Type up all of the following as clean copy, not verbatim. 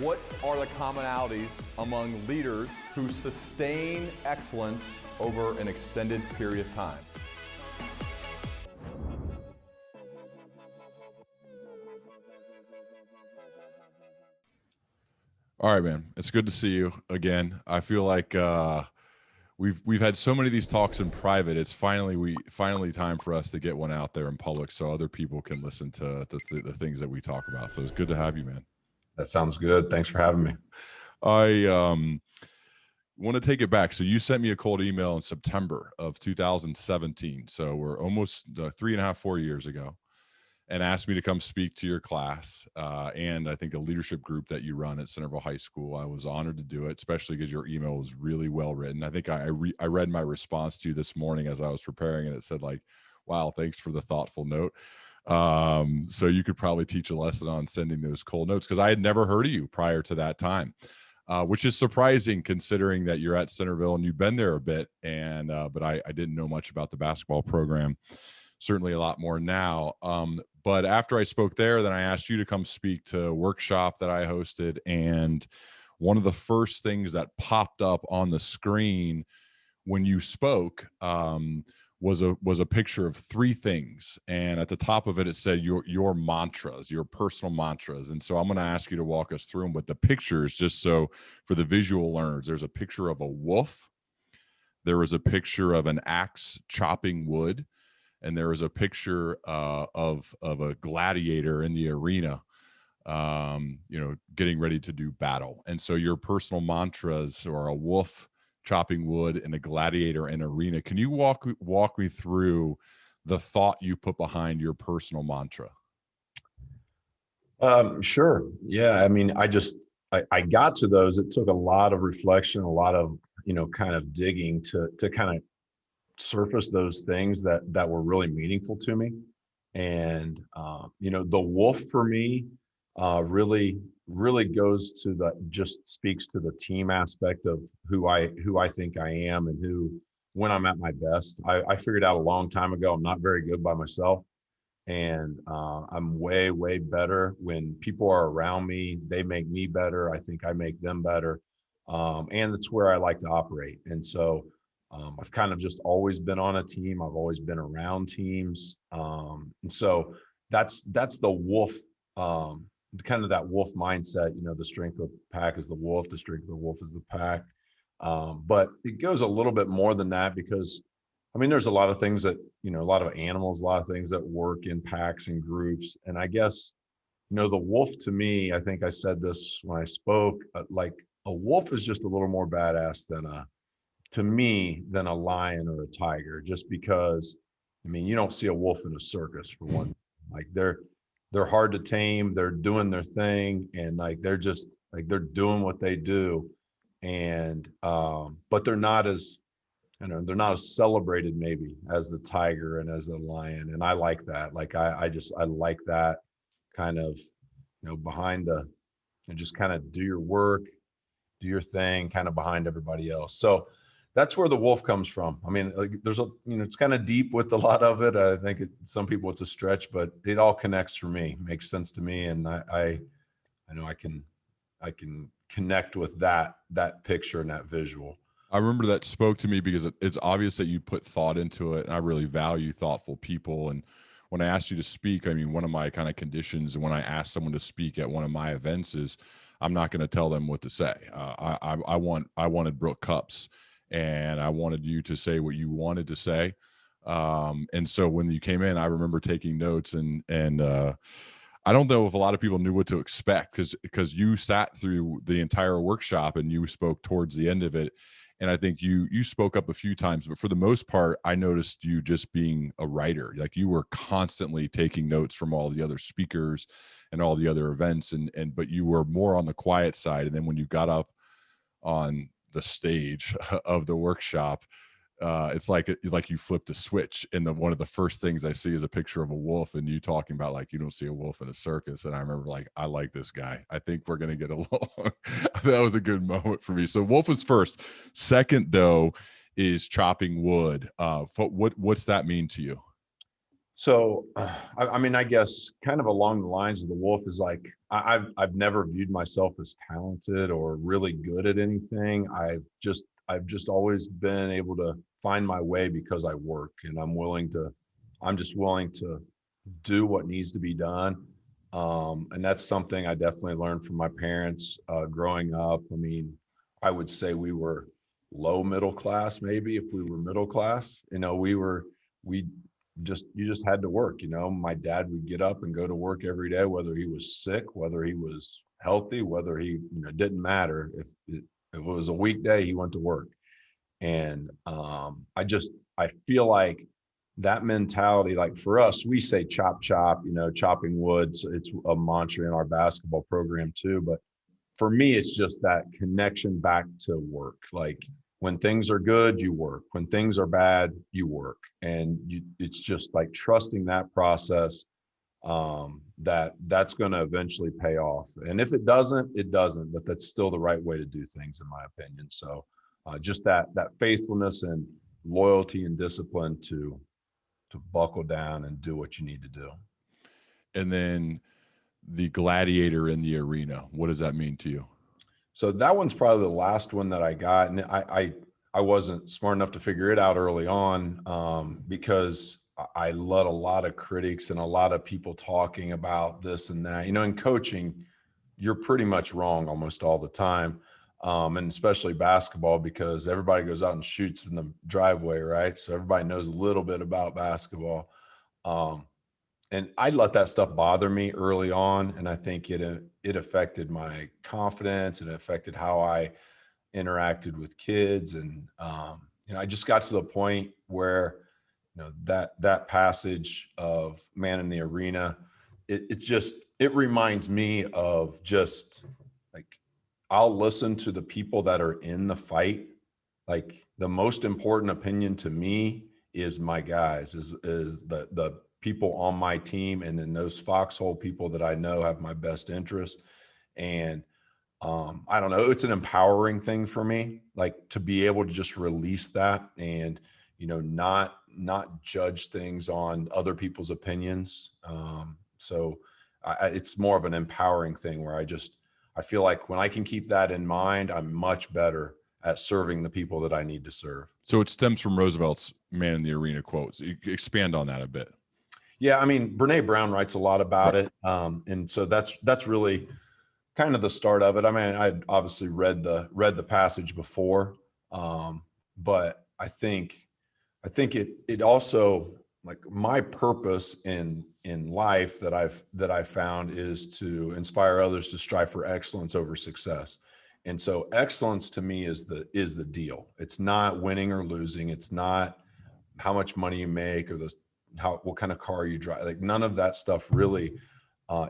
What are the commonalities among leaders who sustain excellence over an extended period of time? All right, man. It's good to see you again. I feel like we've had so many of these talks in private. It's finally time for us to get one out there in public so other people can listen to the things that we talk about. So it's good to have you, man. That sounds good. Thanks for having me. I want to take it back. So you sent me a cold email in September of 2017. So we're almost 3.5, 4 years ago, and asked me to come speak to your class. And I think a leadership group that you run at Centerville High School. I was honored to do it, especially because your email was really well written. I think I read my response to you this morning as I was preparing, and it said like, wow, thanks for the thoughtful note. So you could probably teach a lesson on sending those cold notes, because I had never heard of you prior to that time, which is surprising considering that you're at Centerville and you've been there a bit. And but I didn't know much about the basketball program. Certainly a lot more now. But after I spoke there, then I asked you to come speak to a workshop that I hosted. And one of the first things that popped up on the screen when you spoke was a picture of 3 things. And at the top of it, it said your mantras, your personal mantras. And so I'm going to ask you to walk us through them. But the pictures, just so for the visual learners, there's a picture of a wolf. There was a picture of an axe chopping wood. And there was a picture of a gladiator in the arena, getting ready to do battle. And so your personal mantras are a wolf chopping wood and a gladiator in arena. Can you walk me through the thought you put behind your personal mantra? Sure. Yeah. I mean, I got to those. It took a lot of reflection, a lot of, kind of digging to kind of surface those things that were really meaningful to me. And the wolf for me really goes to just speaks to the team aspect of who I think I am, and when I'm at my best. I figured out a long time ago I'm not very good by myself, and I'm way better when people are around me. They make me better. I think I make them better, and that's where I like to operate. And so I've kind of just always been on a team. I've always been around teams. And so that's the wolf, kind of that wolf mindset. The strength of the pack is the wolf. The strength of the wolf is the pack. But it goes a little bit more than that, because, I mean, there's a lot of things that, a lot of animals, a lot of things that work in packs and groups. And I guess, the wolf to me, I think I said this when I spoke, like a wolf is just a little more badass than a lion or a tiger, just because, I mean, you don't see a wolf in a circus, for one. Like they're hard to tame. They're doing their thing, and like they're doing what they do. And but they're not as celebrated maybe as the tiger and as the lion. And I like that. Like I like that kind of, behind and just kind of do your work, do your thing, kind of behind everybody else. So that's where the wolf comes from. I mean, like there's it's kind of deep with a lot of it. I think some people it's a stretch, but it all connects for me, makes sense to me. And I know I can connect with that picture and that visual. I remember that spoke to me because it's obvious that you put thought into it, and I really value thoughtful people. And when I asked you to speak, I mean, one of my kind of conditions, and when I ask someone to speak at one of my events, is I'm not going to tell them what to say. I wanted Brook Cupps, and I wanted you to say what you wanted to say. And so when you came in, I remember taking notes, and I don't know if a lot of people knew what to expect, because you sat through the entire workshop and you spoke towards the end of it. And I think you spoke up a few times, but for the most part, I noticed you just being a writer. Like you were constantly taking notes from all the other speakers and all the other events, but you were more on the quiet side. And then when you got up on the stage of the workshop, it's like you flipped a switch. And one of the first things I see is a picture of a wolf, and you talking about like you don't see a wolf in a circus. And I remember like, I like this guy. I think we're gonna get along. That was a good moment for me. So wolf was first. Second, though, is chopping wood. What's that mean to you? So, I mean, I guess kind of along the lines of the Wolf is like, I've never viewed myself as talented or really good at anything. I've just always been able to find my way because I work, and I'm just willing to do what needs to be done. And that's something I definitely learned from my parents growing up. I mean, I would say we were low middle class, maybe if we were middle class. We you just had to work. My dad would get up and go to work every day, whether he was sick, whether he was healthy, whether he, it didn't matter. If it was a weekday, he went to work. And I feel like that mentality, like for us, we say chop chop, chopping wood. So it's a mantra in our basketball program too. But for me, it's just that connection back to work. Like when things are good, you work. When things are bad, you work. And it's just like trusting that process, that's going to eventually pay off. And if it doesn't, it doesn't. But that's still the right way to do things, in my opinion. So just that faithfulness and loyalty and discipline to buckle down and do what you need to do. And then the gladiator in the arena, what does that mean to you? So that one's probably the last one that I got. And I wasn't smart enough to figure it out early on because I let a lot of critics and a lot of people talking about this and that. In coaching, you're pretty much wrong almost all the time. And especially basketball, because everybody goes out and shoots in the driveway, right? So everybody knows a little bit about basketball. And I let that stuff bother me early on. And I think it affected my confidence, and it affected how I interacted with kids. And, I just got to the point where, that passage of Man in the Arena, it reminds me of just like, I'll listen to the people that are in the fight. Like the most important opinion to me is my guys, is the people on my team, and then those foxhole people that I know have my best interest. And I don't know, it's an empowering thing for me, like to be able to just release that and, not judge things on other people's opinions. So it's more of an empowering thing where I feel like when I can keep that in mind, I'm much better at serving the people that I need to serve. So it stems from Roosevelt's Man in the Arena quotes. You expand on that a bit. Yeah, I mean, Brene Brown writes a lot about it. And so that's really kind of the start of it. I mean, I'd obviously read the passage before, but I think it also, like, my purpose in life that I've found is to inspire others to strive for excellence over success. And so excellence to me is the deal. It's not winning or losing. It's not how much money you make or what kind of car you drive. Like none of that stuff really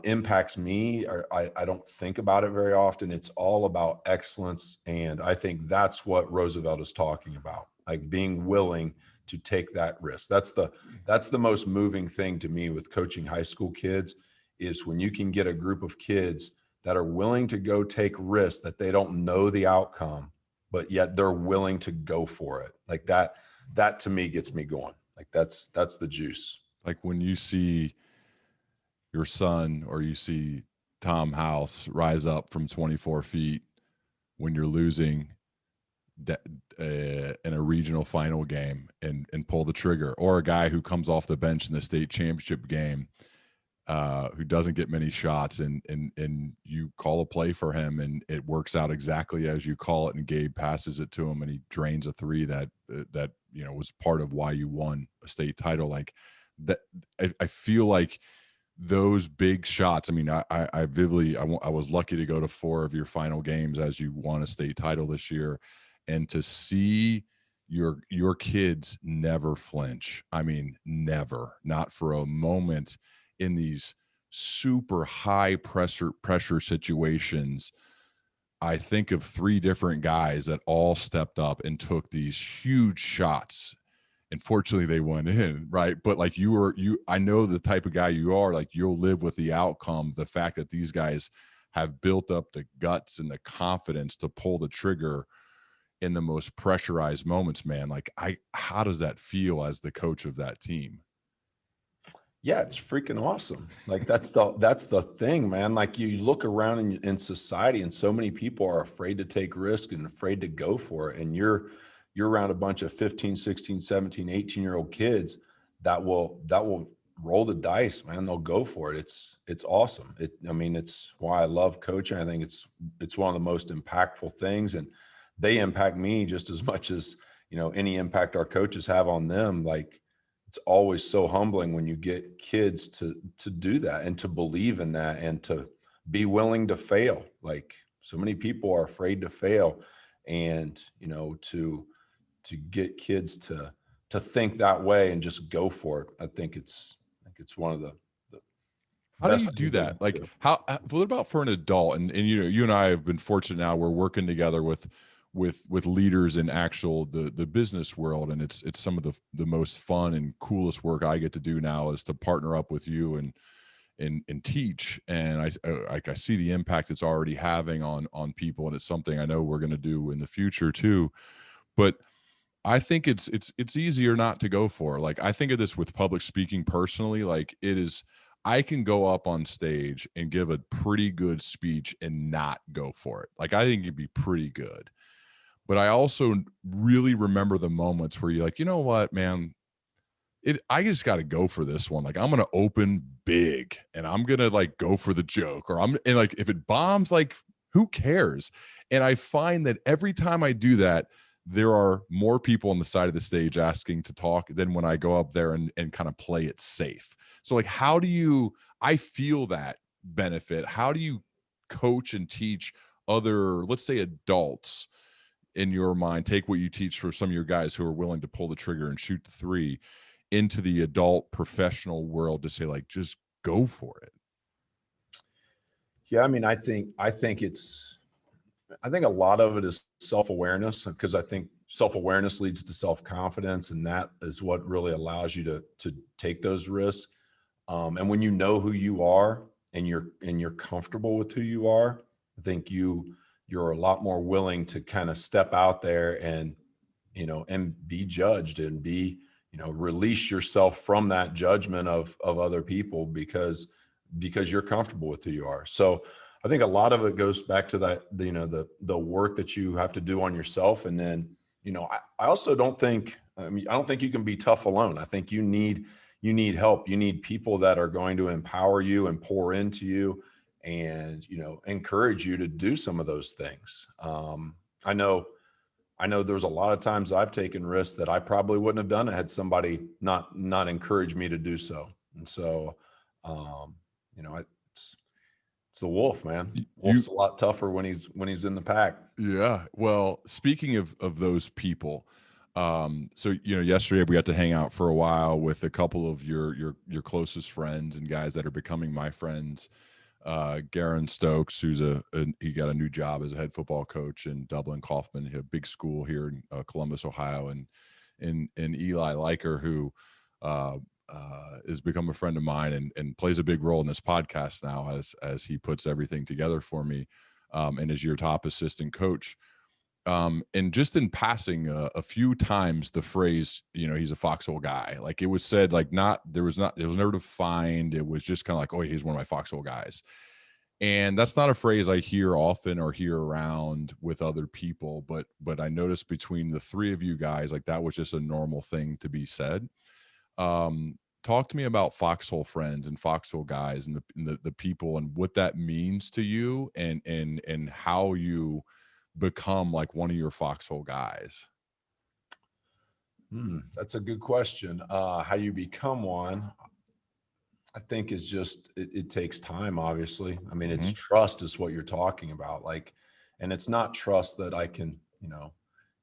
impacts me, or I don't think about it very often. It's all about excellence. And I think that's what Roosevelt is talking about, like being willing to take that risk. That's the most moving thing to me with coaching high school kids, is when you can get a group of kids that are willing to go take risks that they don't know the outcome, but yet they're willing to go for it. Like that to me gets me going. Like that's the juice. Like when you see your son or you see Tom House rise up from 24 feet when you're losing in a regional final game and pull the trigger, or a guy who comes off the bench in the state championship game who doesn't get many shots, and you call a play for him and it works out exactly as you call it, and Gabe passes it to him and he drains a three that was part of why you won a state title. Like that, I feel like those big shots. I mean, I vividly, I was lucky to go to 4 of your final games as you won a state title this year, and to see your kids never flinch. I mean, never, not for a moment in these super high pressure situations. I think of 3 different guys that all stepped up and took these huge shots. Unfortunately, they went in, right? But like I know the type of guy you are. Like you'll live with the outcome, the fact that these guys have built up the guts and the confidence to pull the trigger in the most pressurized moments, man. Like how does that feel as the coach of that team? Yeah, it's freaking awesome. Like that's the thing, man. Like you look around in society and so many people are afraid to take risk and afraid to go for it. And you're around a bunch of 15, 16, 17, 18-year-old kids that will roll the dice, man. They'll go for it. It's awesome. I mean, it's why I love coaching. I think it's one of the most impactful things, and they impact me just as much as, any impact our coaches have on them. Like, it's always so humbling when you get kids to do that and to believe in that and to be willing to fail. Like, so many people are afraid to fail, and to get kids to think that way and just go for it. I think it's one of the How do best you do things they that? can Like, do. what about for an adult? And you and I have been fortunate now. We're working together with leaders in actual the business world, and it's some of the most fun and coolest work I get to do now is to partner up with you and teach. And I see the impact it's already having on people, and it's something I know we're going to do in the future too. But I think it's easier not to go for. Like, I think of this with public speaking personally. Like, it is, I can go up on stage and give a pretty good speech and not go for it. Like, I think it'd be pretty good. But I also really remember the moments where you're like, you know what, man, I just got to go for this one. Like, I'm going to open big and I'm going to like go for the joke, and like, if it bombs, like, who cares? And I find that every time I do that, there are more people on the side of the stage asking to talk than when I go up there and kind of play it safe. So like, I feel that benefit. How do you coach and teach other, let's say, adults in your mind, take what you teach for some of your guys who are willing to pull the trigger and shoot the three into the adult professional world to say, like, just go for it? Yeah, I mean, I think a lot of it is self-awareness, because I think self-awareness leads to self-confidence, and that is what really allows you to take those risks. And when you know who you are and you're comfortable with who you are, I think you're a lot more willing to kind of step out there and be judged and be release yourself from that judgment of other people because you're comfortable with who you are. So I think a lot of it goes back to that, the work that you have to do on yourself. And then, I also don't think, I don't think you can be tough alone. I think you need help. You need people that are going to empower you and pour into you and, encourage you to do some of those things. I know there's a lot of times I've taken risks that I probably wouldn't have done it had somebody not encouraged me to do so. And so, it's the wolf, man. Wolf's a lot tougher when he's in the pack. Yeah. Well, speaking of those people, so yesterday we got to hang out for a while with a couple of your closest friends and guys that are becoming my friends. Garen Stokes, who's he got a new job as a head football coach in Dublin Kaufman, a big school here in Columbus, Ohio, and Eli Liker, who has become a friend of mine and plays a big role in this podcast now as he puts everything together for me, and is your top assistant coach. And just in passing a few times the phrase, he's a foxhole guy, like it was said, like it was never defined. It was just kind of like, oh, he's one of my foxhole guys. And that's not a phrase I hear often or hear around with other people, but I noticed between the three of you guys, like that was just a normal thing to be said. Talk to me about foxhole friends and foxhole guys and the people and what that means to you and how you become like one of your foxhole guys. That's a good question. How you become one, I think is just, it takes time, obviously. I mean, it's trust is what you're talking about. Like, and it's not trust that I can,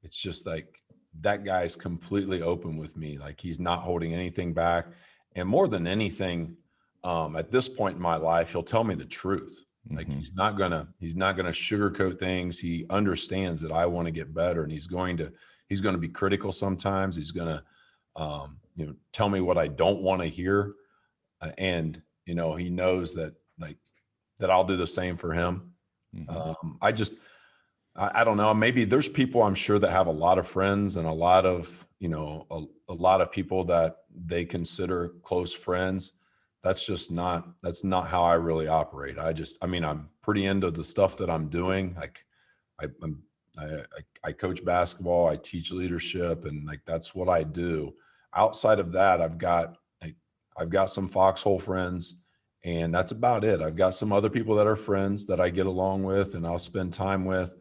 it's just like that guy's completely open with me. Like, he's not holding anything back. And more than anything, at this point in my life, he'll tell me the truth. Like, he's not gonna sugarcoat things. He understands that I want to get better, and he's going to be critical sometimes. He's gonna, tell me what I don't want to hear. And, he knows that that I'll do the same for him. I don't know. Maybe there's people I'm sure that have a lot of friends and a lot of, a lot of people that they consider close friends. that's just not, that's not how I really operate. I mean, I'm pretty into the stuff that I'm doing. Like I coach basketball, I teach leadership, and like, that's what I do. Outside of that, I've got some foxhole friends, and that's about it. I've got some other people that are friends that I get along with and I'll spend time with,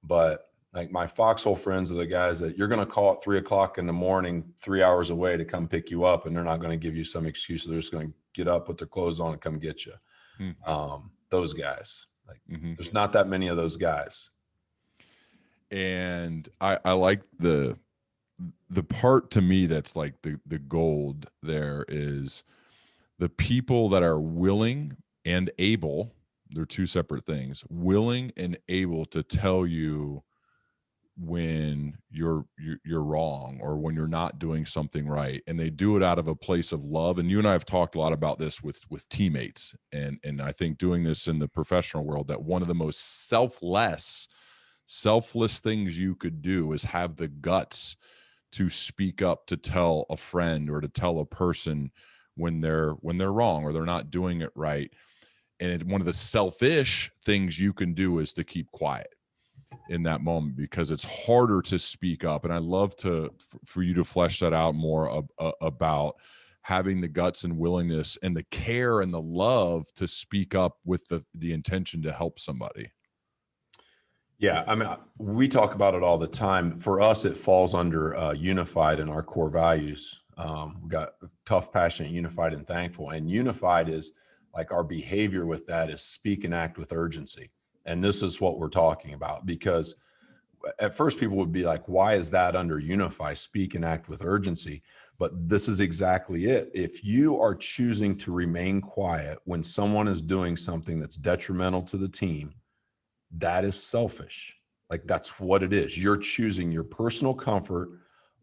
but like my foxhole friends are the guys that you're going to call at 3 o'clock in the morning, 3 hours away to come pick you up. And they're not going to give you some excuse. They're just going to get up, put their clothes on and come get you. Those guys, like there's not that many of those guys. And I like the part to me that's like the gold there is the people that are willing and able. They're two separate things. Willing and able to tell you when you're wrong or when you're not doing something right, and they do it out of a place of love. And you and I have talked a lot about this with teammates, and I think doing this in the professional world, that one of the most selfless things you could do is have the guts to speak up, to tell a friend or to tell a person when they're wrong or they're not doing it right. And one of the selfish things you can do is to keep quiet in that moment, because it's harder to speak up. And I love for you to flesh that out more about having the guts and willingness and the care and the love to speak up with the intention to help somebody. Yeah, I mean, we talk about it all the time. For us, it falls under unified in our core values. We got tough, passionate, unified, and thankful. And unified is like our behavior with that is speak and act with urgency. And this is what we're talking about, because at first people would be like, why is that under unify, speak and act with urgency? But this is exactly it. If you are choosing to remain quiet when someone is doing something that's detrimental to the team, that is selfish. Like, that's what it is. You're choosing your personal comfort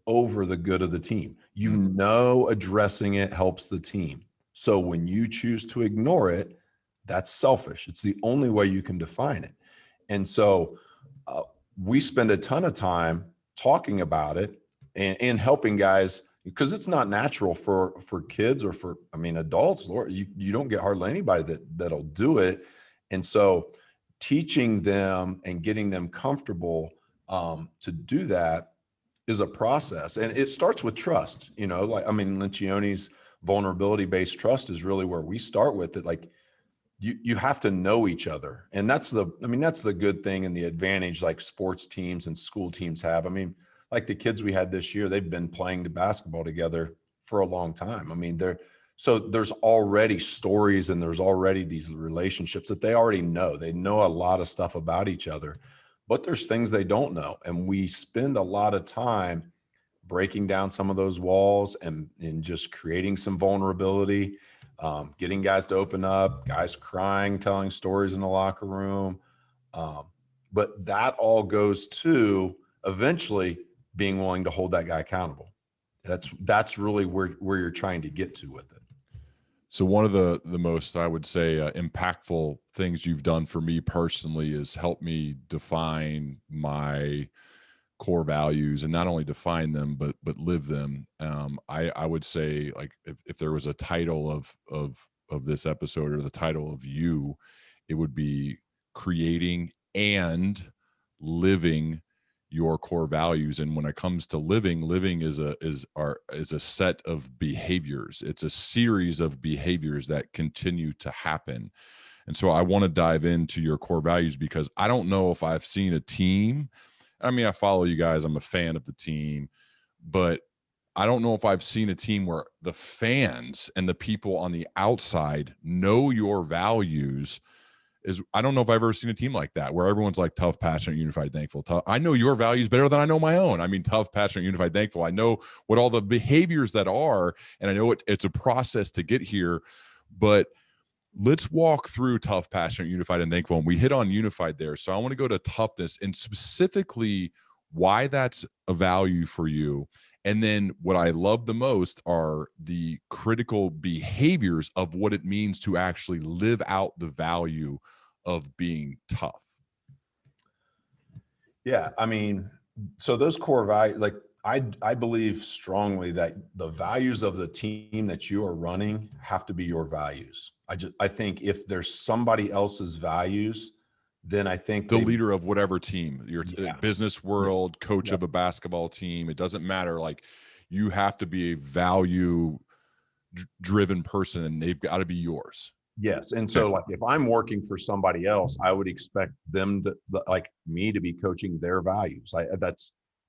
over the good of the team. You know, addressing it helps the team. So when you choose to ignore it, that's selfish. It's the only way you can define it. And so we spend a ton of time talking about it and helping guys, because it's not natural for kids or for, I mean, adults, Lord, you don't get hardly anybody that'll do it. And so teaching them and getting them comfortable to do that is a process. And it starts with trust, you know, like, I mean, Lencioni's vulnerability-based trust is really where we start with it. Like, you have to know each other. And that's the good thing and the advantage like sports teams and school teams have. I mean, like the kids we had this year, they've been playing the basketball together for a long time. I mean, so there's already stories and there's already these relationships that they already know. They know a lot of stuff about each other, but there's things they don't know. And we spend a lot of time breaking down some of those walls and just creating some vulnerability. Getting guys to open up, guys crying, telling stories in the locker room. But that all goes to eventually being willing to hold that guy accountable. That's really where you're trying to get to with it. So one of the most, I would say, impactful things you've done for me personally is help me define my core values, and not only define them, but live them. I would say, like, if there was a title of this episode, or the title of you, it would be creating and living your core values. And when it comes to living is a set of behaviors. It's a series of behaviors that continue to happen. And so I want to dive into your core values, because I don't know if I've seen a team. I mean, I follow you guys. I'm a fan of the team, but I don't know if I've seen a team where the fans and the people on the outside know your values. I don't know if I've ever seen a team like that, where everyone's like tough, passionate, unified, thankful. I know your values better than I know my own. I mean, tough, passionate, unified, thankful. I know what all the behaviors that are, and I know it's a process to get here, but let's walk through tough, passionate, unified, and thankful. And we hit on unified there. So I want to go to toughness and specifically why that's a value for you. And then what I love the most are the critical behaviors of what it means to actually live out the value of being tough. Yeah. I mean, so those core values, like I believe strongly that the values of the team that you are running have to be your values. I think if there's somebody else's values, then I think the leader of whatever team, your business world, coach of a basketball team, it doesn't matter. Like, you have to be a value driven person, and they've got to be yours. Yes. And so like if I'm working for somebody else, I would expect them to, like me, to be coaching their values.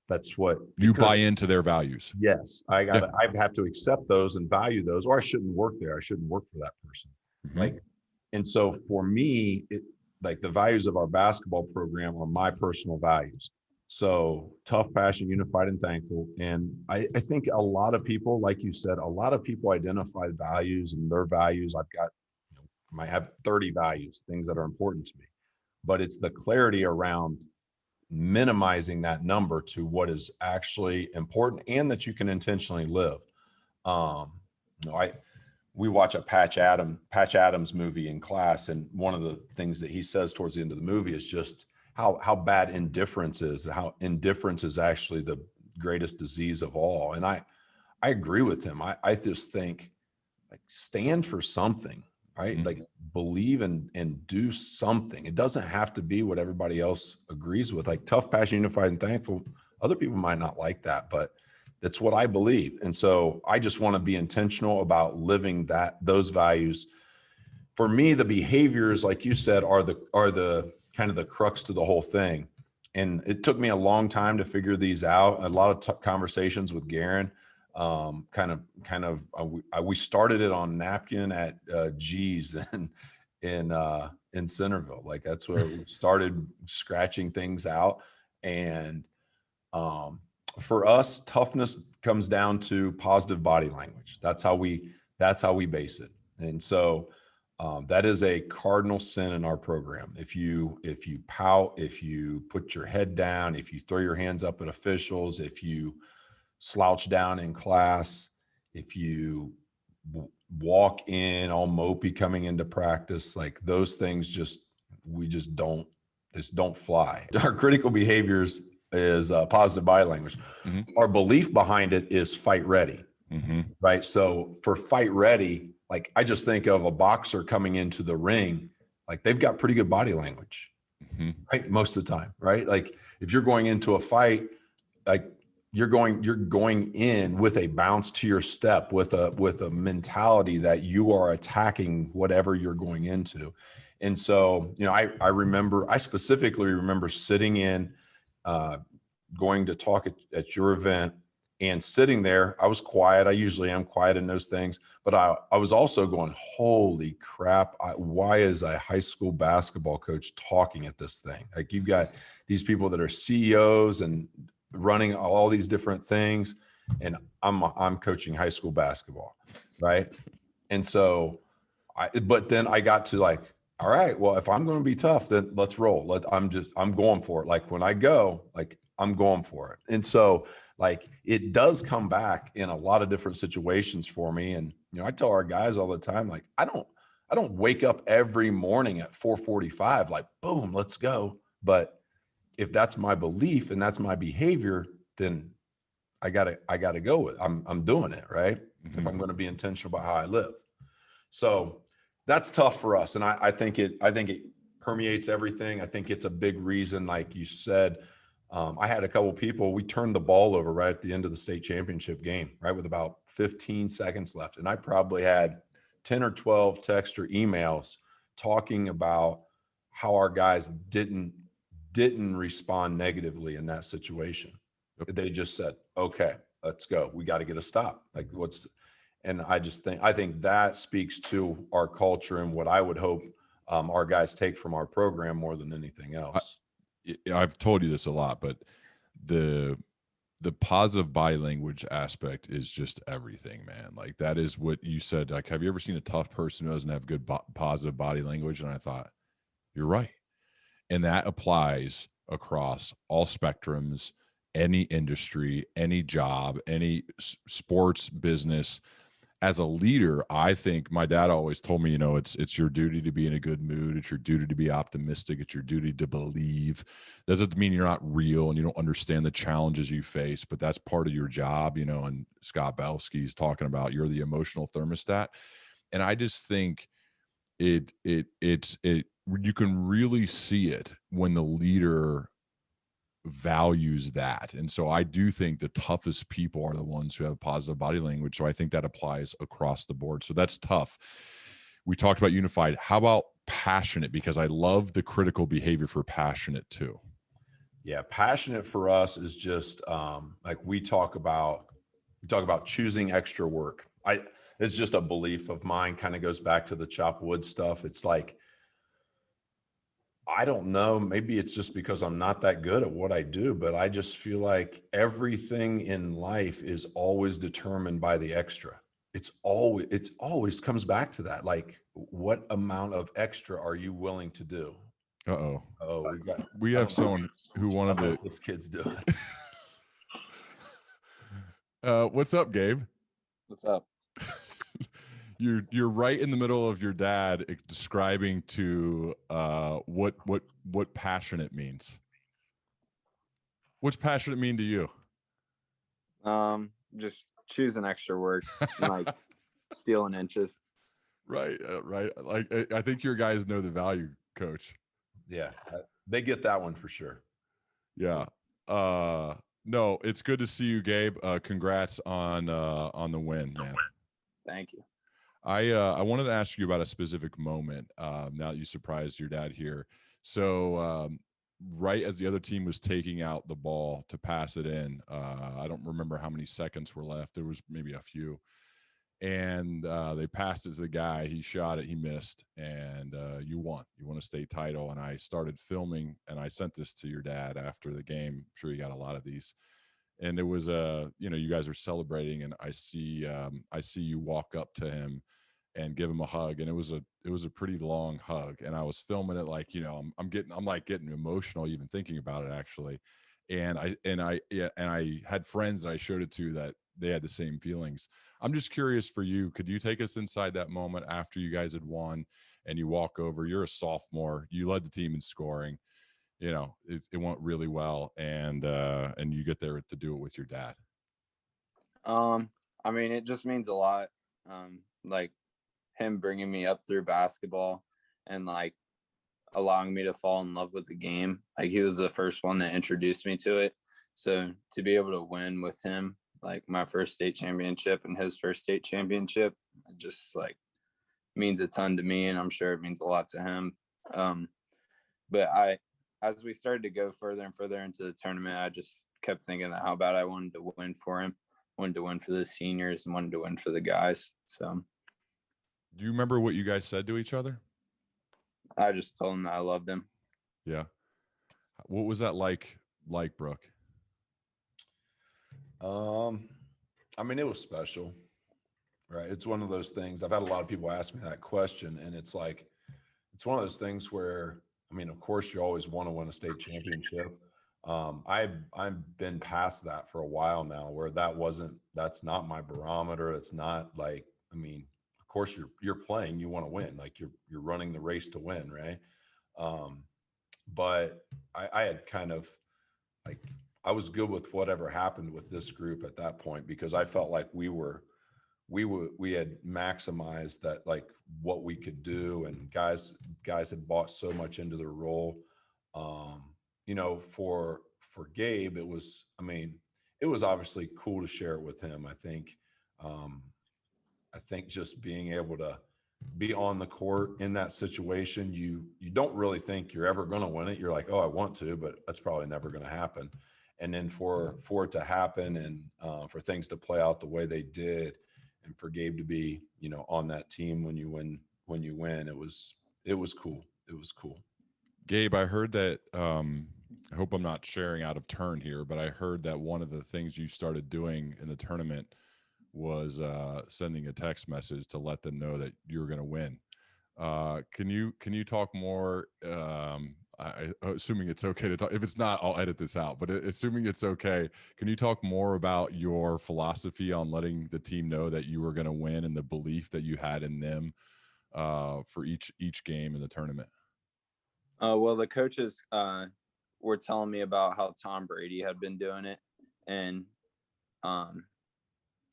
That's what you buy into their values. Yes. I have to accept those and value those, or I shouldn't work there. I shouldn't work for that person. Mm-hmm. Like, and so for me, like the values of our basketball program are my personal values. So tough, passionate, unified, and thankful. And I think a lot of people, like you said, a lot of people identify values and their values. I've got, I might have 30 values, things that are important to me, but it's the clarity around minimizing that number to what is actually important and that you can intentionally live. We watch a Patch Adams movie in class, and one of the things that he says towards the end of the movie is just how bad indifference is, how indifference is actually the greatest disease of all. And I agree with him. I just think, like, stand for something, right? Mm-hmm. Like, believe and do something. It doesn't have to be what everybody else agrees with. Like, tough, passionate, unified, and thankful. Other people might not like that, but that's what I believe. And so I just want to be intentional about living those values. For me, the behaviors, like you said, are the kind of the crux to the whole thing. And it took me a long time to figure these out. A lot of conversations with Garen. We started it on napkin at G's in Centerville. Like, that's where we started scratching things out. And for us, toughness comes down to positive body language. That's how we base it. And so that is a cardinal sin in our program. If you pout, if you put your head down, if you throw your hands up at officials, if you slouch down in class, if you walk in all mopey coming into practice, like, those things don't fly. Our critical behaviors is positive body language. Mm-hmm. Our belief behind it is fight ready. Mm-hmm. Right. So for fight ready, like, I just think of a boxer coming into the ring, like, they've got pretty good body language, mm-hmm. right? Most of the time, right? Like, if you're going into a fight, like, you're going in with a bounce to your step, with a mentality that you are attacking whatever you're going into. And so, I specifically remember sitting in, going to talk at your event, and sitting there. I was quiet. I usually am quiet in those things, but I was also going, holy crap, why is a high school basketball coach talking at this thing? Like, you've got these people that are CEOs and running all these different things, and I'm coaching high school basketball, right? And so but then I got to, like, all right, well, if I'm going to be tough, then let's roll. I'm going for it. Like, when I go, like, I'm going for it. And so, like, it does come back in a lot of different situations for me. And, I tell our guys all the time, like, I don't wake up every morning at 4:45, like, boom, let's go. But if that's my belief and that's my behavior, then I gotta go with it. I'm doing it, right? Mm-hmm. If I'm going to be intentional about how I live. So that's tough for us. And I think it permeates everything. I think it's a big reason, like you said. I had a couple people, we turned the ball over right at the end of the state championship game, right, with about 15 seconds left. And I probably had 10 or 12 texts or emails talking about how our guys didn't respond negatively in that situation. They just said, okay, let's go. We got to get a stop. Like, and I think that speaks to our culture and what I would hope our guys take from our program more than anything else. I've told you this a lot, but the positive body language aspect is just everything, man. Like, that is what you said. Like, have you ever seen a tough person who doesn't have good positive body language? And I thought, you're right. And that applies across all spectrums, any industry, any job, any sports business. as a leader, I think my dad always told me, it's your duty to be in a good mood. It's your duty to be optimistic. It's your duty to believe. That doesn't mean you're not real and you don't understand the challenges you face, but that's part of your job, and Scott Belsky's talking about you're the emotional thermostat. And I just think you can really see it when the leader values that. And so I do think the toughest people are the ones who have positive body language. So I think that applies across the board. So that's tough. We talked about unified. How about passionate? Because I love the critical behavior for passionate too. Yeah. Passionate for us is just like we talk about choosing extra work. It's just a belief of mine, kind of goes back to the chop wood stuff. It's like, I don't know, maybe it's just because I'm not that good at what I do, but I just feel like everything in life is always determined by the extra. It's always comes back to that. Like, what amount of extra are you willing to do? Oh, we have someone who wanted to. This kid's doing. What's up, Gabe? What's up? You're right in the middle of your dad describing to what passionate means. What's passionate mean to you? Just choosing extra work, like stealing inches. Right. Like I think your guys know the value, Coach. Yeah, they get that one for sure. Yeah. No, it's good to see you, Gabe. Congrats on the win, man. Thank you. I wanted to ask you about a specific moment. Now that you surprised your dad here, so right as the other team was taking out the ball to pass it in, I don't remember how many seconds were left. There was maybe a few, and they passed it to the guy. He shot it, he missed, and you won. You won a state title. And I started filming, and I sent this to your dad after the game. I'm sure you got a lot of these. And it was you guys are celebrating, and I see you walk up to him and give him a hug, and it was a pretty long hug, and I was filming it like, I'm getting emotional even thinking about it actually. And I had friends that I showed it to that they had the same feelings. I'm just curious for you, could you take us inside that moment after you guys had won and you walk over, you're a sophomore, you led the team in scoring, it went really well, and you get there to do it with your dad. I mean, it just means a lot. Like him bringing me up through basketball and like allowing me to fall in love with the game. Like he was the first one that introduced me to it. So to be able to win with him, like my first state championship and his first state championship, it just like means a ton to me, and I'm sure it means a lot to him. But as we started to go further and further into the tournament, I just kept thinking that how bad I wanted to win for him, wanted to win for the seniors, and wanted to win for the guys. So, do you remember what you guys said to each other? I just told him that I loved him. Yeah. What was that like, Brooke? I mean, it was special, right? It's one of those things. I've had a lot of people ask me that question, and it's like, it's one of those things where, I mean, of course, you always want to win a state championship. I've been past that for a while now, where that's not my barometer. It's not like, I mean, of course you're playing, you want to win, like you're running the race to win, right? But I had kind of like, I was good with whatever happened with this group at that point, because I felt like we had maximized that, like what we could do, and guys had bought so much into their role. For Gabe, it was obviously cool to share it with him. I think just being able to be on the court in that situation, you don't really think you're ever going to win it. You're like, oh, I want to, but that's probably never going to happen. And then for it to happen, and for things to play out the way they did, and for Gabe to be, on that team when you win, it was cool. It was cool. Gabe, I heard that, I hope I'm not sharing out of turn here, but I heard that one of the things you started doing in the tournament was sending a text message to let them know that you were going to win. Can you talk more assuming it's okay to talk. If it's not, I'll edit this out. But assuming it's okay, can you talk more about your philosophy on letting the team know that you were going to win and the belief that you had in them for each game in the tournament? Well, the coaches were telling me about how Tom Brady had been doing it, and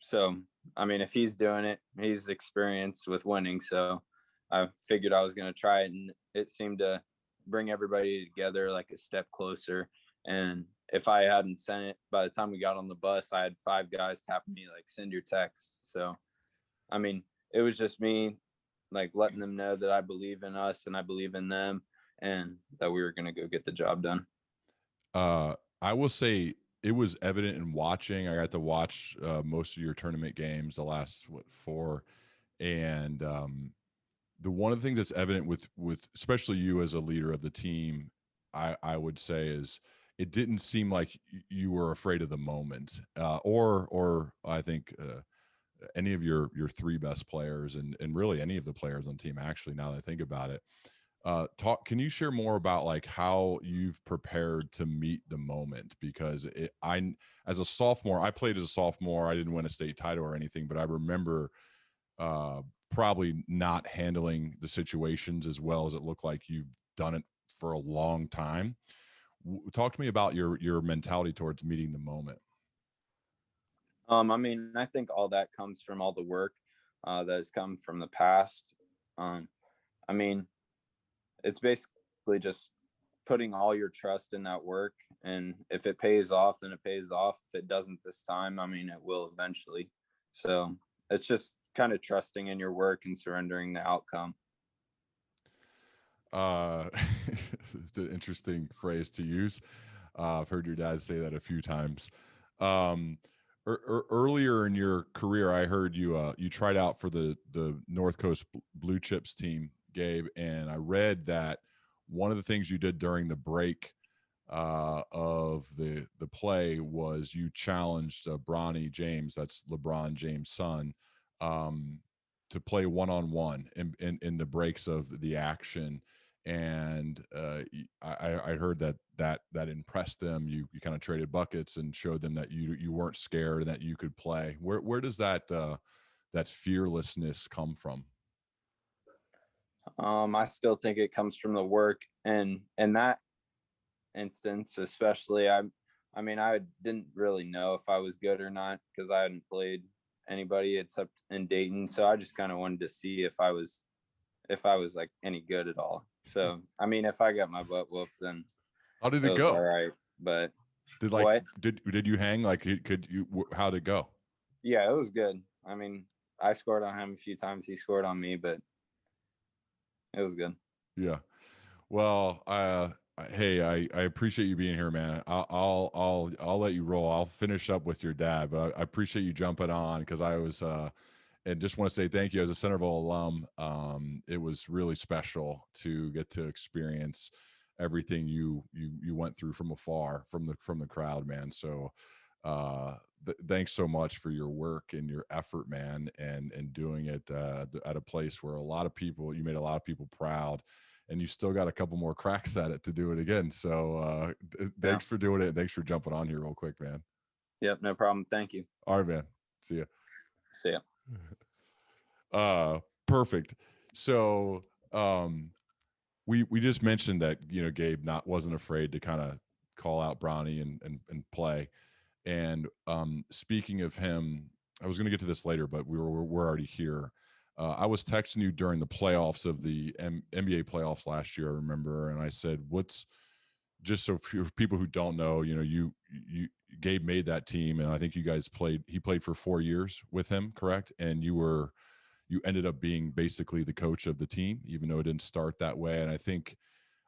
so I mean, if he's doing it, he's experienced with winning. So I figured I was going to try it, and it seemed to bring everybody together like a step closer. And if I hadn't sent it, by the time we got on the bus, I had 5 guys tapping me like, send your text. So, I mean, it was just me like letting them know that I believe in us and I believe in them and that we were going to go get the job done. I will say it was evident in watching. I got to watch most of your tournament games, the last 4, and the one of the things that's evident with especially you as a leader of the team, I would say, is it didn't seem like you were afraid of the moment, or I think any of your 3 best players and really any of the players on the team. Actually, now that I think about it, can you share more about like how you've prepared to meet the moment? Because as a sophomore, I played as a sophomore. I didn't win a state title or anything, but I remember probably not handling the situations as well as it looked like you've done it for a long time. Talk to me about your mentality towards meeting the moment. I mean, I think all that comes from all the work that has come from the past. I mean, it's basically just putting all your trust in that work. And if it pays off, then it pays off. If it doesn't this time, I mean, it will eventually. So it's just kind of trusting in your work and surrendering the outcome. It's an interesting phrase to use. I've heard your dad say that a few times. Earlier in your career, I heard you tried out for the North Coast Blue Chips team, Gabe, and I read that one of the things you did during the break of the play was you challenged Bronny James, that's LeBron James' son, to play one-on-one in the breaks of the action. And I heard that impressed them. You kind of traded buckets and showed them that you weren't scared and that you could play. Where does that fearlessness come from? I still think it comes from the work, and in that instance, especially, I mean, I didn't really know if I was good or not because I hadn't played anybody except in Dayton. So I just kind of wanted to see if I was like any good at all. So I mean, if I got my butt whooped, then how did it go? All right, but did you hang? Like, how'd it go? Yeah, it was good. I mean, I scored on him a few times. He scored on me, but it was good. Yeah. Well, hey, I appreciate you being here, man. I'll let you roll. I'll finish up with your dad, but I appreciate you jumping on because I was and just want to say thank you as a Centerville alum. It was really special to get to experience everything you went through from afar, from the crowd, man. So thanks so much for your work and your effort, man, and doing it at a place where you made a lot of people proud, and you still got a couple more cracks at it to do it again. So thanks for doing it. Thanks for jumping on here real quick, man. Yep, no problem. Thank you. All right, man. See ya. See ya. Perfect. So we just mentioned that, Gabe wasn't afraid to kind of call out Bronny and play. And speaking of him, I was going to get to this later, but we're already here. I was texting you during the playoffs of the NBA playoffs last year, I remember, and I said, just so for people who don't know, you Gabe made that team, and I think you guys he played for 4 years with him, correct? And you ended up being basically the coach of the team, even though it didn't start that way. And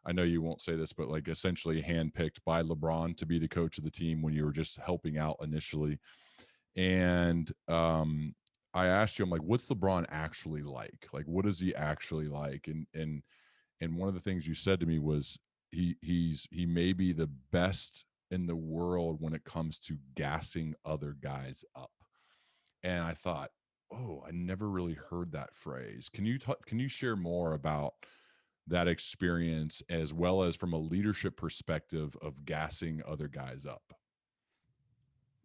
I know you won't say this, but like essentially handpicked by LeBron to be the coach of the team when you were just helping out initially. And I asked you, I'm like, what's LeBron actually like? Like, what is he actually like? And one of the things you said to me was he may be the best in the world when it comes to gassing other guys up. And I thought, oh, I never really heard that phrase. Can you share more about that experience, as well as from a leadership perspective of gassing other guys up?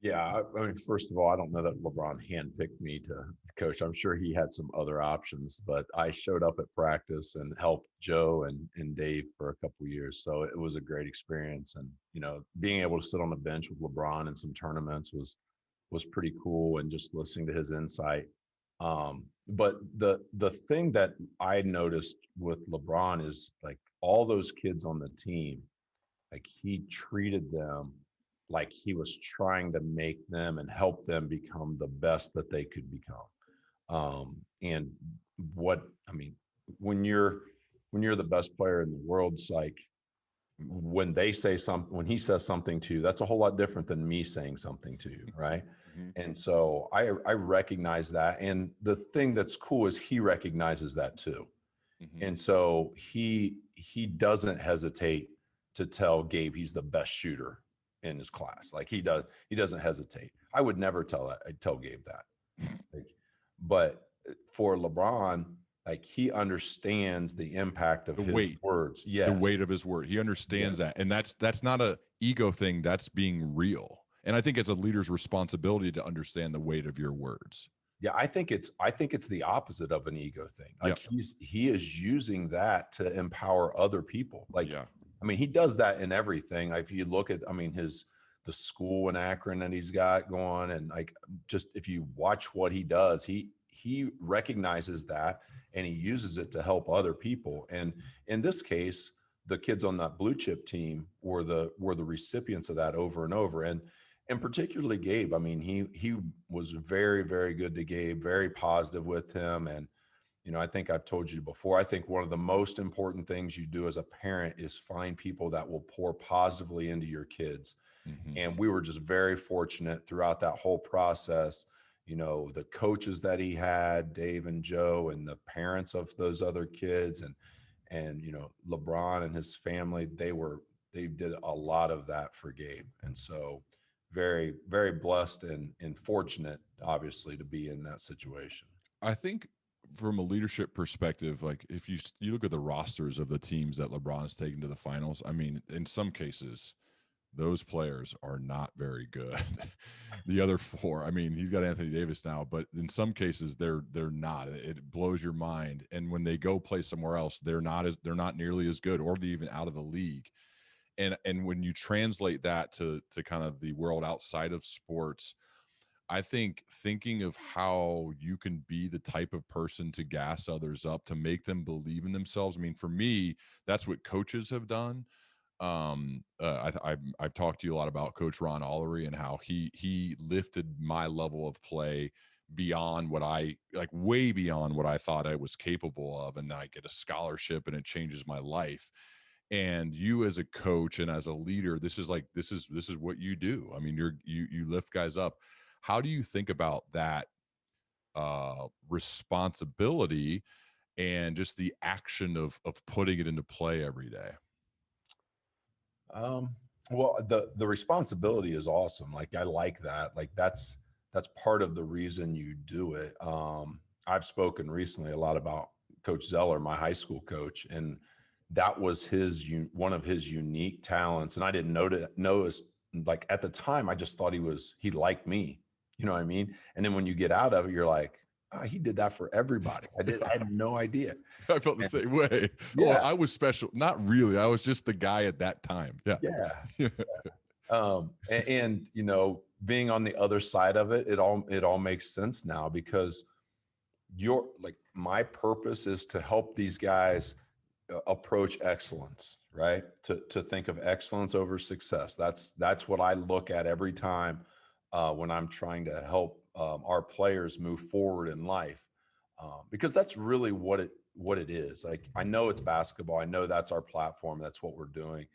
Yeah, I mean, first of all, I don't know that LeBron handpicked me to coach. I'm sure he had some other options, but I showed up at practice and helped Joe and Dave for a couple of years. So it was a great experience. And, being able to sit on the bench with LeBron in some tournaments was pretty cool, and just listening to his insight. But the thing that I noticed with LeBron is, like, all those kids on the team, like, he treated them like he was trying to make them and help them become the best that they could become. And when you're the best player in the world, it's like, when they say something, when he says something to you, that's a whole lot different than me saying something to you, right? Mm-hmm. And so I recognize that. And the thing that's cool is he recognizes that too. Mm-hmm. And so he doesn't hesitate to tell Gabe he's the best shooter in his class. Like, he doesn't hesitate. I would never tell Gabe that. But for LeBron, like, he understands the impact of his words. Yes. The weight of his word. He understands that. And that's not a ego thing. That's being real. And I think it's a leader's responsibility to understand the weight of your words. Yeah, I think it's the opposite of an ego thing. Like, he is using that to empower other people. Like, I mean, he does that in everything. Like, if you look at, the school in Akron that he's got going, and, like, just if you watch what he does, he recognizes that, and he uses it to help other people. And in this case, the kids on that blue chip team were the recipients of that over and over. And particularly Gabe. I mean, he was very, very good to Gabe, very positive with him. And, I think I've told you before, I think one of the most important things you do as a parent is find people that will pour positively into your kids. Mm-hmm. And we were just very fortunate throughout that whole process. The coaches that he had, Dave and Joe, and the parents of those other kids, and LeBron and his family, they did a lot of that for Gabe. And so very, very blessed and fortunate, obviously, to be in that situation. I think from a leadership perspective, like, if you look at the rosters of the teams that LeBron has taken to the finals, I mean, in some cases, those players are not very good. The other four, I mean, he's got Anthony Davis now, but in some cases they're not. It blows your mind. And when they go play somewhere else, they're not nearly as good, or they're even out of the league. And when you translate that to kind of the world outside of sports, I think thinking of how you can be the type of person to gas others up, to make them believe in themselves. I mean, for me, that's what coaches have done. I've talked to you a lot about Coach Ron Allery and how he lifted my level of play beyond what way beyond what I thought I was capable of. And I get a scholarship and it changes my life. And you, as a coach and as a leader, this is what you do. I mean, you lift guys up. How do you think about that responsibility and just the action of putting it into play every day? Well, the responsibility is awesome. Like, I like that. Like, that's part of the reason you do it. I've spoken recently a lot about Coach Zeller, my high school coach, and that was one of his unique talents. And I didn't notice, like, at the time, I just thought he liked me. You know what I mean? And then when you get out of it, you're like, he did that for everybody. I had no idea. I felt the same way. Yeah. Oh, I was special. Not really. I was just the guy at that time. Yeah. Yeah. And being on the other side of it, it all makes sense now, because my purpose is to help these guys approach excellence, right? To think of excellence over success. That's what I look at every time when I'm trying to help our players move forward in life, because that's really what it is. Like, I know it's basketball. I know that's our platform. That's what we're doing.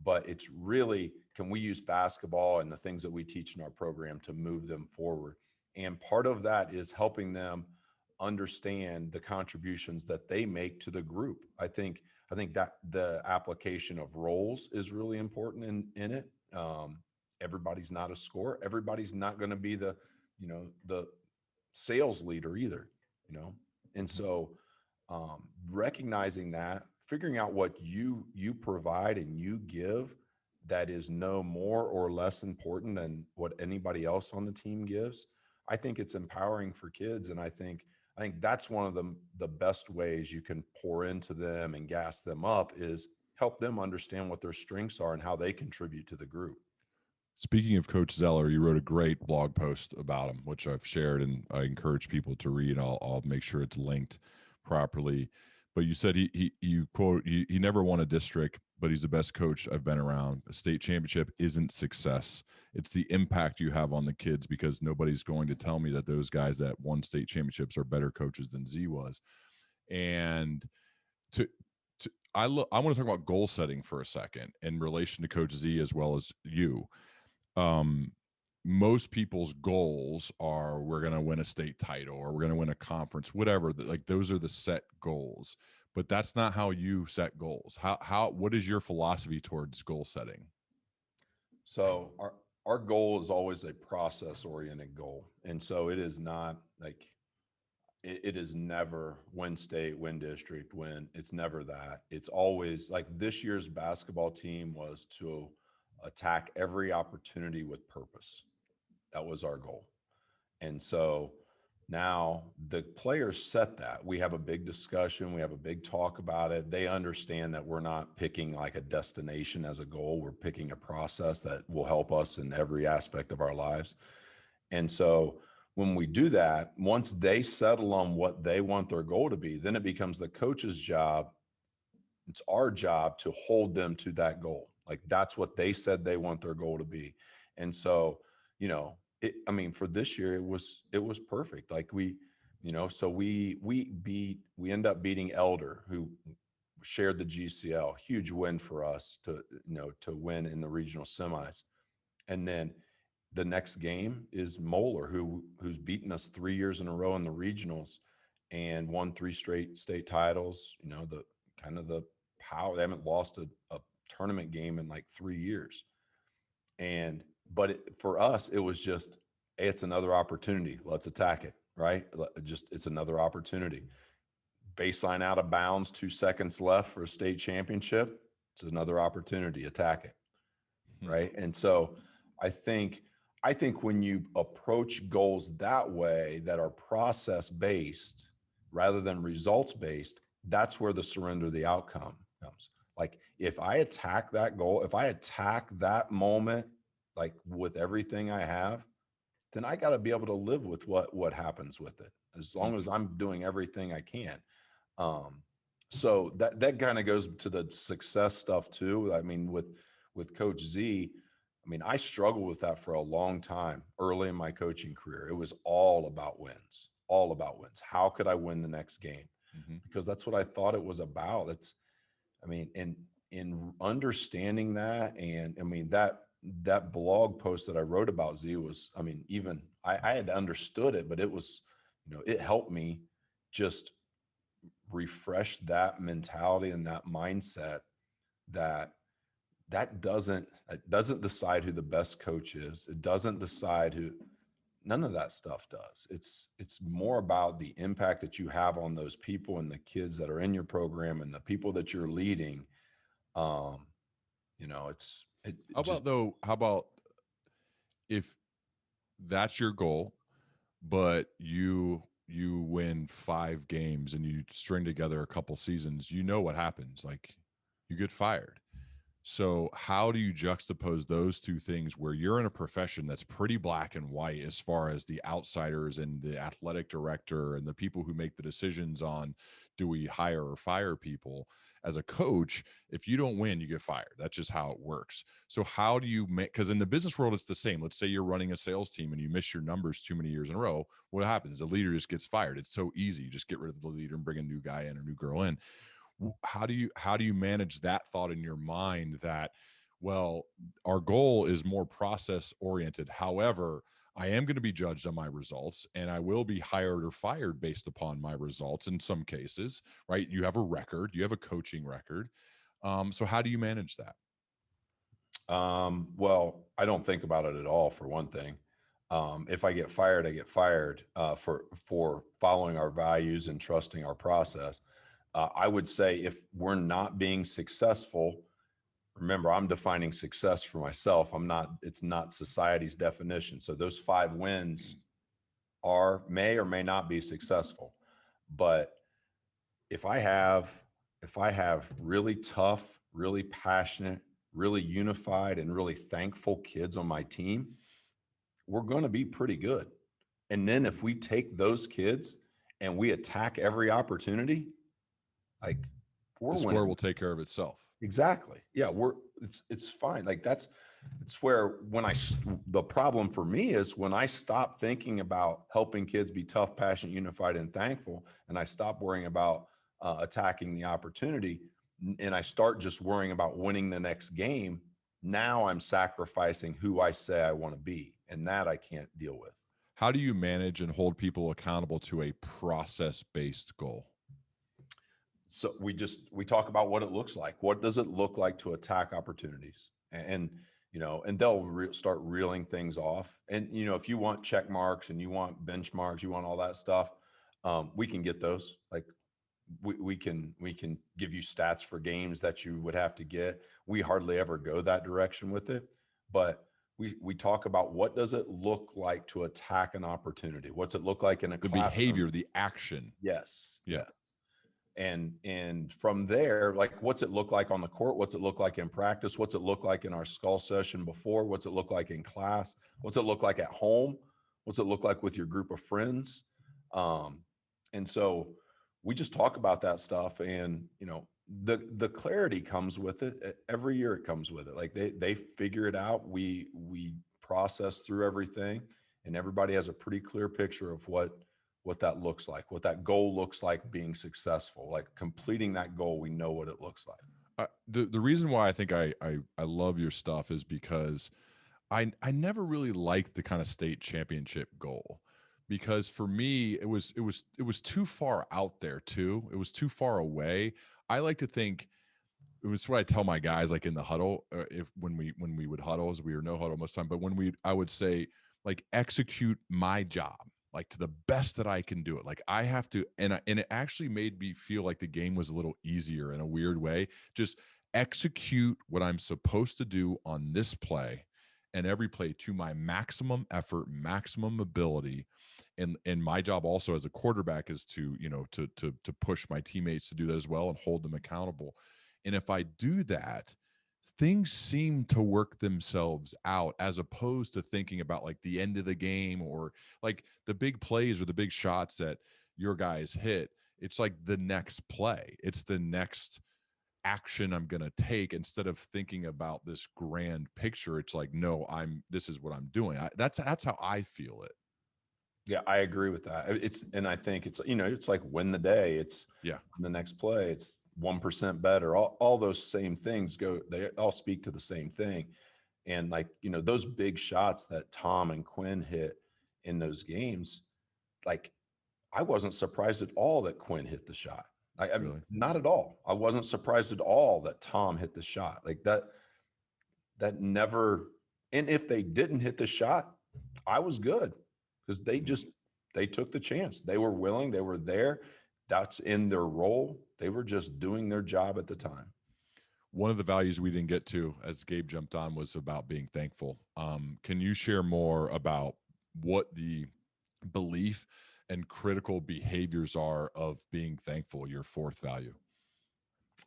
But it's really, can we use basketball and the things that we teach in our program to move them forward? And part of that is helping them understand the contributions that they make to the group. I think that the application of roles is really important in it. Everybody's not a scorer. Everybody's not going to be the sales leader either, and so recognizing that, figuring out what you provide and you give that is no more or less important than what anybody else on the team gives. I think it's empowering for kids. And I think that's one of the best ways you can pour into them and gas them up is help them understand what their strengths are and how they contribute to the group. Speaking of Coach Zeller, you wrote a great blog post about him, which I've shared and I encourage people to read. I'll make sure it's linked properly. But you said you quote, he never won a district, but he's the best coach I've been around. A state championship isn't success. It's the impact you have on the kids, because nobody's going to tell me that those guys that won state championships are better coaches than Z was. And I want to talk about goal setting for a second in relation to Coach Z as well as you. Most people's goals are, we're going to win a state title or we're going to win a conference, whatever. Like those are the set goals, but that's not how you set goals. What is your philosophy towards goal setting? So our goal is always a process oriented goal. And so it is not like, it is never win state, win district, win. It's never that. It's always like this year's basketball team was to attack every opportunity with purpose. That was our goal. And so now the players set that. We have a big discussion. We have a big talk about it. They understand that we're not picking like a destination as a goal. We're picking a process that will help us in every aspect of our lives. And so when we do that, once they settle on what they want their goal to be, then it becomes the coach's job. It's our job to hold them to that goal. Like that's what they said they want their goal to be. And so, for this year, it was perfect. Like we end up beating Elder, who shared the GCL, huge win for us to win in the regional semis. And then the next game is Moeller, who's beaten us 3 years in a row in the regionals and won 3 straight state titles. The power, they haven't lost a tournament game in like 3 years. But for us, it was just, hey, it's another opportunity. Let's attack it, right? It's another opportunity. Baseline out of bounds, 2 seconds left for a state championship. It's another opportunity. Attack it, right? And so I think when you approach goals that way, that are process-based rather than results-based, that's where the surrender of the outcome comes. Like if I attack that goal, if I attack that moment, like with everything I have, then I got to be able to live with what happens with it, as long as I'm doing everything I can. So that kind of goes to the success stuff too. I mean, with Coach Z, I struggled with that for a long time early in my coaching career. It was all about wins. How could I win the next game? Mm-hmm. Because that's what I thought it was about. In understanding that, and that blog post that I wrote about Z was, even I had understood it, but it was, it helped me just refresh that mentality and that mindset that doesn't decide who the best coach is. It doesn't decide none of that stuff does. It's more about the impact that you have on those people and the kids that are in your program and the people that you're leading. How about if that's your goal, but you win 5 games and you string together a couple seasons, what happens? Like you get fired. So how do you juxtapose those two things where you're in a profession that's pretty black and white as far as the outsiders and the athletic director and the people who make the decisions on, do we hire or fire people? As a coach, if you don't win, you get fired. That's just how it works. So how do you make, because in the business world, it's the same. Let's say you're running a sales team and you miss your numbers too many years in a row. What happens? The leader just gets fired. It's so easy. You just get rid of the leader and bring a new guy in or new girl in. How do you manage that thought in your mind that, well, our goal is more process oriented. However, I am going to be judged on my results and I will be hired or fired based upon my results in some cases, right? You have a record, you have a coaching record. So how do you manage that? Well, I don't think about it at all, for one thing. If I get fired, I get fired for following our values and trusting our process. I would say if we're not being successful, remember, I'm defining success for myself. It's not society's definition. So those 5 wins may or may not be successful. But if I have really tough, really passionate, really unified, and really thankful kids on my team, we're going to be pretty good. And then if we take those kids and we attack every opportunity, like the score will take care of itself. Exactly. Yeah. It's fine. Like it's where the problem for me is when I stop thinking about helping kids be tough, passionate, unified, and thankful, and I stop worrying about attacking the opportunity, and I start just worrying about winning the next game. Now I'm sacrificing who I say I want to be, and that I can't deal with. How do you manage and hold people accountable to a process-based goal? So we talk about what it looks like. What does it look like to attack opportunities? And they'll start reeling things off. And, if you want check marks and you want benchmarks, you want all that stuff, we can get those. Like we can give you stats for games that you would have to get. We hardly ever go that direction with it, but we talk about what does it look like to attack an opportunity? What's it look like in a classroom? Behavior, the action. Yes. Yeah. Yes. And from there, like, what's it look like on the court? What's it look like in practice? What's it look like in our skull session before? What's it look like in class? What's it look like at home? What's it look like with your group of friends? And so we just talk about that stuff, and, the clarity comes with it. Every year it comes with it. Like they figure it out. We process through everything, and everybody has a pretty clear picture of what that looks like, what that goal looks like being successful, like completing that goal. We know what it looks like. The reason why I think I love your stuff is because I never really liked the kind of state championship goal, because for me, it was too far out there too. It was too far away. I like to think, it was what I tell my guys, like in the huddle, when we would huddle, as we were no huddle most of the time, but I would say, like, execute my job, like, to the best that I can do it. Like, I have to, and it actually made me feel like the game was a little easier in a weird way. Just execute what I'm supposed to do on this play and every play to my maximum effort, maximum ability. And my job also as a quarterback is to push my teammates to do that as well and hold them accountable. And if I do that, things seem to work themselves out, as opposed to thinking about like the end of the game or like the big plays or the big shots that your guys hit. It's like the next play. It's the next action I'm going to take, instead of thinking about this grand picture. It's like, no, this is what I'm doing. That's how I feel it. Yeah, I agree with that. And I think it's like win the day. It's the next play. It's 1% better. All those same things they all speak to the same thing. And like, those big shots that Tom and Quinn hit in those games, like, I wasn't surprised at all that Quinn hit the shot. I mean, not at all. I wasn't surprised at all that Tom hit the shot. Like that never, and if they didn't hit the shot, I was good. Because they took the chance. They were willing. They were there. That's in their role. They were just doing their job at the time. One of the values we didn't get to, as Gabe jumped on, was about being thankful. Can you share more about what the belief and critical behaviors are of being thankful, your fourth value?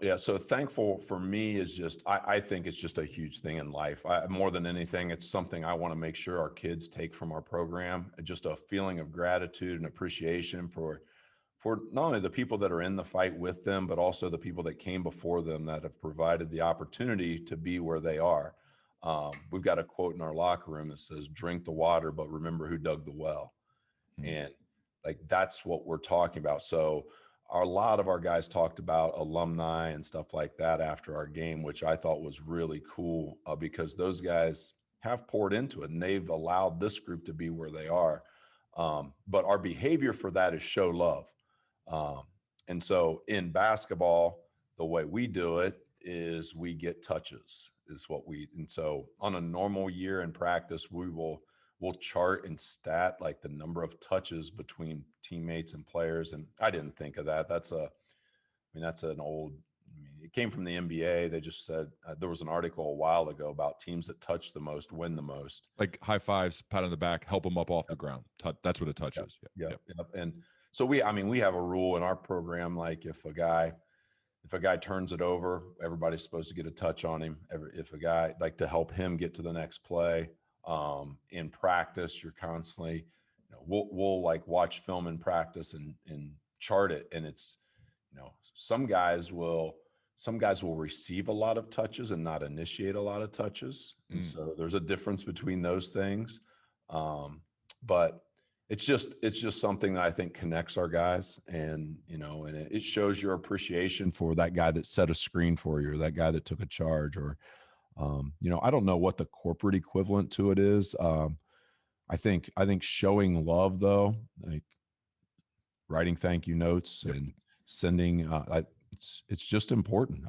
Yeah. So thankful for me is just, I think it's just a huge thing in life. More than anything, it's something I want to make sure our kids take from our program. Just a feeling of gratitude and appreciation for not only the people that are in the fight with them, but also the people that came before them that have provided the opportunity to be where they are. We've got a quote in our locker room that says, "Drink the water, but remember who dug the well." And like, that's what we're talking about. So a lot of our guys talked about alumni and stuff like that after our game, which I thought was really cool, because those guys have poured into it and they've allowed this group to be where they are. But our behavior for that is show love. And so in basketball, the way we do it is we get touches and so on a normal year in practice, we'll chart and stat like the number of touches between teammates and players. And I didn't think of that. mean, that's an old, I mean, it came from the NBA. They just said there was an article a while ago about teams that touch the most win the most. Like high fives, pat on the back, help them up off the ground. That's what a touch is. Yep. And so we have a rule in our program, like if a guy turns it over, everybody's supposed to get a touch on him. If a guy, like, to help him get to the next play, in practice, you're constantly, we'll like watch film in practice and chart it. And it's, some guys will receive a lot of touches and not initiate a lot of touches. And so there's a difference between those things. But it's just something that I think connects our guys, and, and it shows your appreciation for that guy that set a screen for you, or that guy that took a charge, or, I don't know what the corporate equivalent to it is. I think showing love, though, like writing thank you notes and sending, it's just important.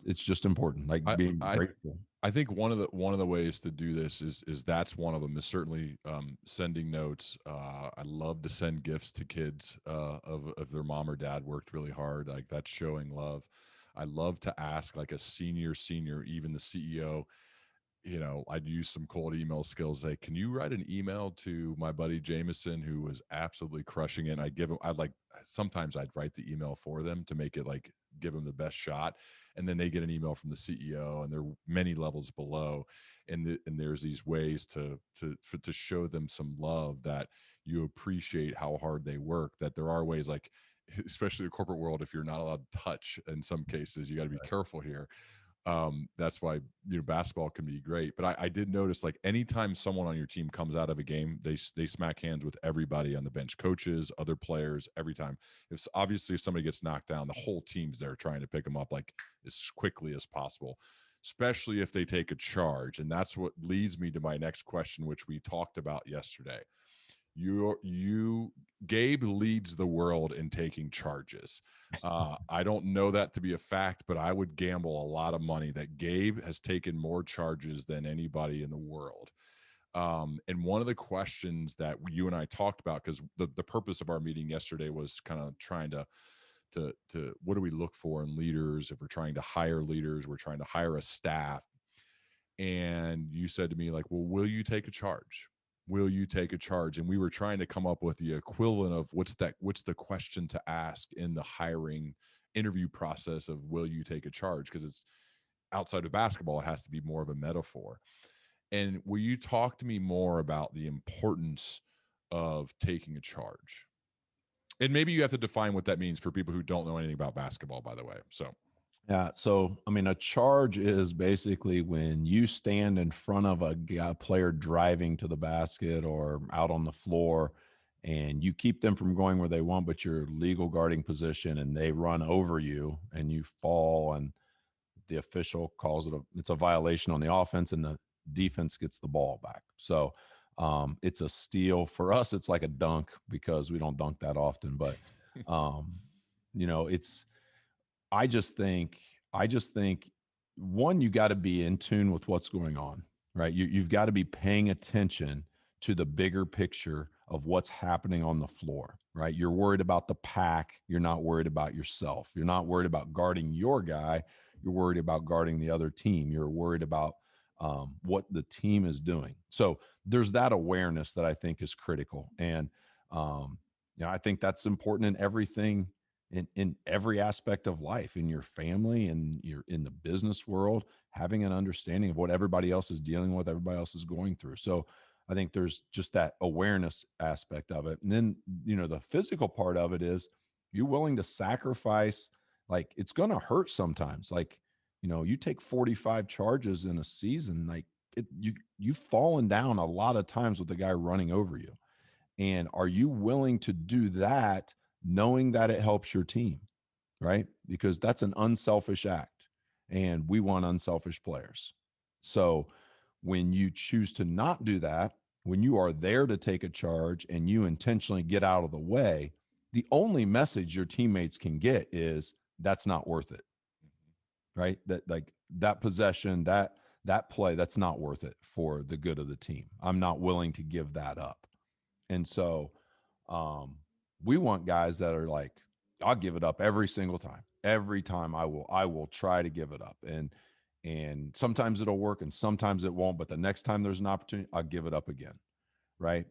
It's just important. Like being grateful. I think one of the ways to do this is that's one of them, is certainly sending notes. I love to send gifts to kids of their mom or dad worked really hard. Like, that's showing love. I love to ask, like, a senior, even the CEO, I'd use some cold email skills. Like, can you write an email to my buddy Jameson, who was absolutely crushing it? And sometimes I'd write the email for them to make it, like, give them the best shot. And then they get an email from the CEO, and they're many levels below. And there's these ways to show them some love, that you appreciate how hard they work, that there are ways, like, especially the corporate world, if you're not allowed to touch in some cases, you got to be careful here. That's why, basketball can be great. But I did notice, like, anytime someone on your team comes out of a game, they smack hands with everybody on the bench, coaches, other players, every time. If somebody gets knocked down, the whole team's there trying to pick them up, like, as quickly as possible, especially if they take a charge. And that's what leads me to my next question, which we talked about yesterday. Gabe leads the world in taking charges. I don't know that to be a fact, but I would gamble a lot of money that Gabe has taken more charges than anybody in the world. And one of the questions that you and I talked about, because the purpose of our meeting yesterday was kind of trying to what do we look for in leaders? If we're trying to hire leaders, we're trying to hire a staff. And you said to me, like, well, will you take a charge? Will you take a charge? And we were trying to come up with the equivalent of what's the question to ask in the hiring interview process of will you take a charge? Because it's outside of basketball, it has to be more of a metaphor. And will you talk to me more about the importance of taking a charge? And maybe you have to define what that means for people who don't know anything about basketball, by the way. Yeah. So, I mean, a charge is basically when you stand in front of a player driving to the basket or out on the floor, and you keep them from going where they want, but you're legal guarding position, and they run over you and you fall, and the official calls it's a violation on the offense, and the defense gets the ball back. So it's a steal. For us, it's like a dunk, because we don't dunk that often, but I just think one, you got to be in tune with what's going on, right? You've got to be paying attention to the bigger picture of what's happening on the floor, right? You're worried about the pack. You're not worried about yourself. You're not worried about guarding your guy. You're worried about guarding the other team. You're worried about what the team is doing. So there's that awareness that I think is critical. And, I think that's important in everything, in every aspect of life, in your family, and you're in the business world, having an understanding of what everybody else is dealing with, everybody else is going through. So I think there's just that awareness aspect of it. And then, the physical part of it is, you're willing to sacrifice. Like, it's going to hurt sometimes. Like, you take 45 charges in a season, like you've fallen down a lot of times with the guy running over you. And are you willing to do that, knowing that it helps your team, right? Because that's an unselfish act, and we want unselfish players. So when you choose to not do that, when you are there to take a charge and you intentionally get out of the way, the only message your teammates can get is that's not worth it, right? That possession, that play, that's not worth it for the good of the team. I'm not willing to give that up. And so, we want guys that are like, I'll give it up every single time. Every time I will try to give it up. And sometimes it'll work and sometimes it won't, but the next time there's an opportunity, I'll give it up again. Right.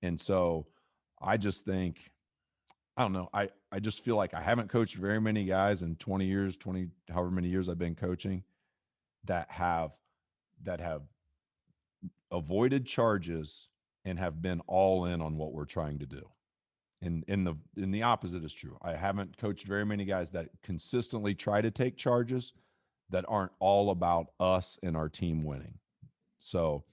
And so I just think, I don't know. I just feel like I haven't coached very many guys in 20 years, 20, however many years I've been coaching that have avoided charges and have been all in on what we're trying to do. And the opposite is true. I haven't coached very many guys that consistently try to take charges that aren't all about us and our team winning. So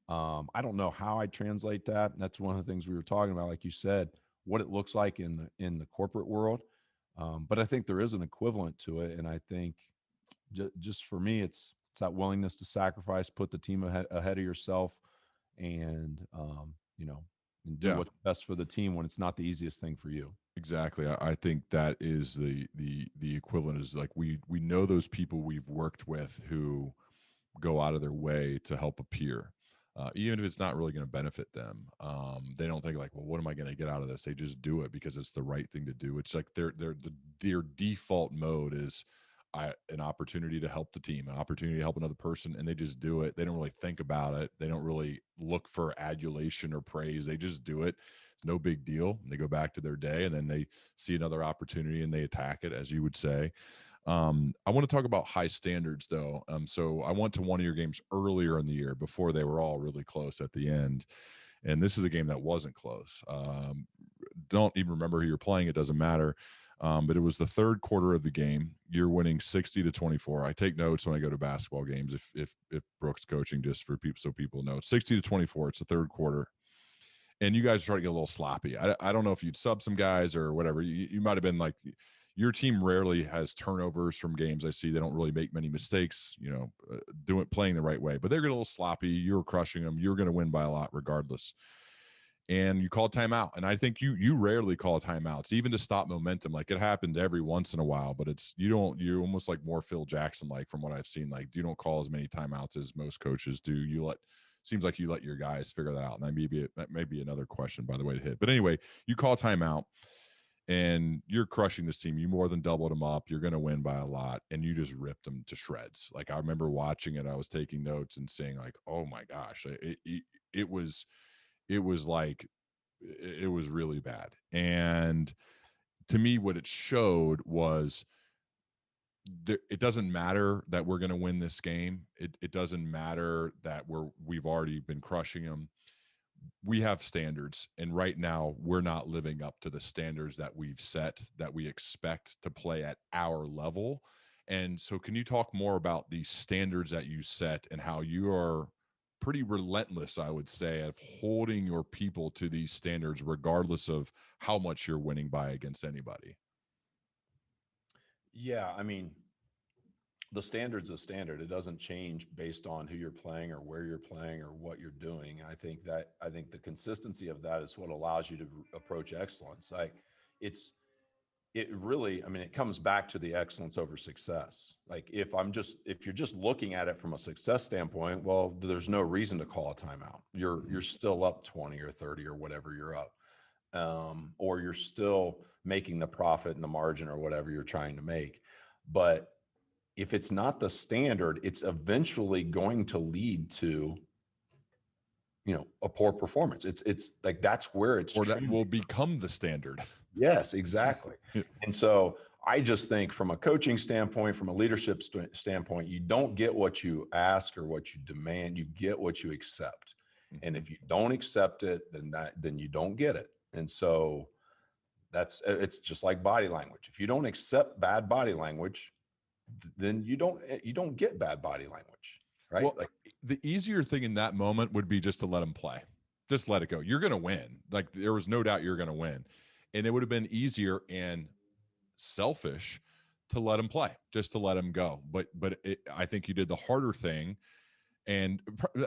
I don't know how I translate that. And that's one of the things we were talking about, like you said, what it looks like in the corporate world. But I think there is an equivalent to it. And I think just for me, it's that willingness to sacrifice, put the team ahead of yourself, and and do what's best for the team when it's not the easiest thing for you. Exactly. I think that is the equivalent is like we know those people we've worked with who go out of their way to help a peer. Even if it's not really going to benefit them, they don't think like, well, what am I going to get out of this? They just do it because it's the right thing to do. It's like their default mode is an opportunity to help the team, an opportunity to help another person, and they just do it. They don't really think about it. They don't really look for adulation or praise. They just do it. It's no big deal. And they go back to their day, and then they see another opportunity and they attack it, as you would say. I want to talk about high standards, though. So I went to one of your games earlier in the year before they were all really close at the end. And this is a game that wasn't close. Don't even remember who you're playing. It doesn't matter. But it was the third quarter of the game. You're winning 60-24. I take notes when I go to basketball games. If Brook's coaching, just for people, so people know, 60-24. It's the third quarter. And you guys are trying to get a little sloppy. I don't know if you'd sub some guys or whatever. You might have been like, your team rarely has turnovers from games. I see they don't really make many mistakes, playing the right way, but they're getting a little sloppy. You're crushing them. You're going to win by a lot regardless. And you call timeout. And I think you rarely call timeouts, even to stop momentum. Like, it happens every once in a while, but you're almost like more Phil Jackson, like, from what I've seen. Like, you don't call as many timeouts as most coaches do. Seems like you let your guys figure that out. And that may be another question, by the way, to hit. But anyway, you call timeout and you're crushing this team. You more than doubled them up. You're going to win by a lot. And you just ripped them to shreds. Like, I remember watching it. I was taking notes and saying like, oh my gosh, it was really bad. And to me, what it showed was it doesn't matter that we're going to win this game. It doesn't matter that we've already been crushing them. We have standards, and right now we're not living up to the standards that we've set, that we expect to play at our level. And so can you talk more about the standards that you set and how you are pretty relentless, I would say, of holding your people to these standards, regardless of how much you're winning by against anybody? Yeah, I mean, the standard's a standard. It doesn't change based on who you're playing or where you're playing or what you're doing. I think the consistency of that is what allows you to approach excellence. It comes back to the excellence over success. Like, if you're just looking at it from a success standpoint, well, there's no reason to call a timeout. You're still up 20 or 30 or whatever you're up. Or you're still making the profit and the margin or whatever you're trying to make. But if it's not the standard, it's eventually going to lead to, a poor performance. It's like, that's where it's, or that will become the standard. Yes, exactly. And so I just think, from a coaching standpoint, from a leadership standpoint, you don't get what you ask or what you demand. You get what you accept. And if you don't accept it, then you don't get it. And so it's just like body language. If you don't accept bad body language, then you don't get bad body language, right? Well, like, the easier thing in that moment would be just to let them play. Just let it go. You're going to win. Like, there was no doubt you're going to win. And it would have been easier and selfish to let them play, just to let them go. But I think you did the harder thing. And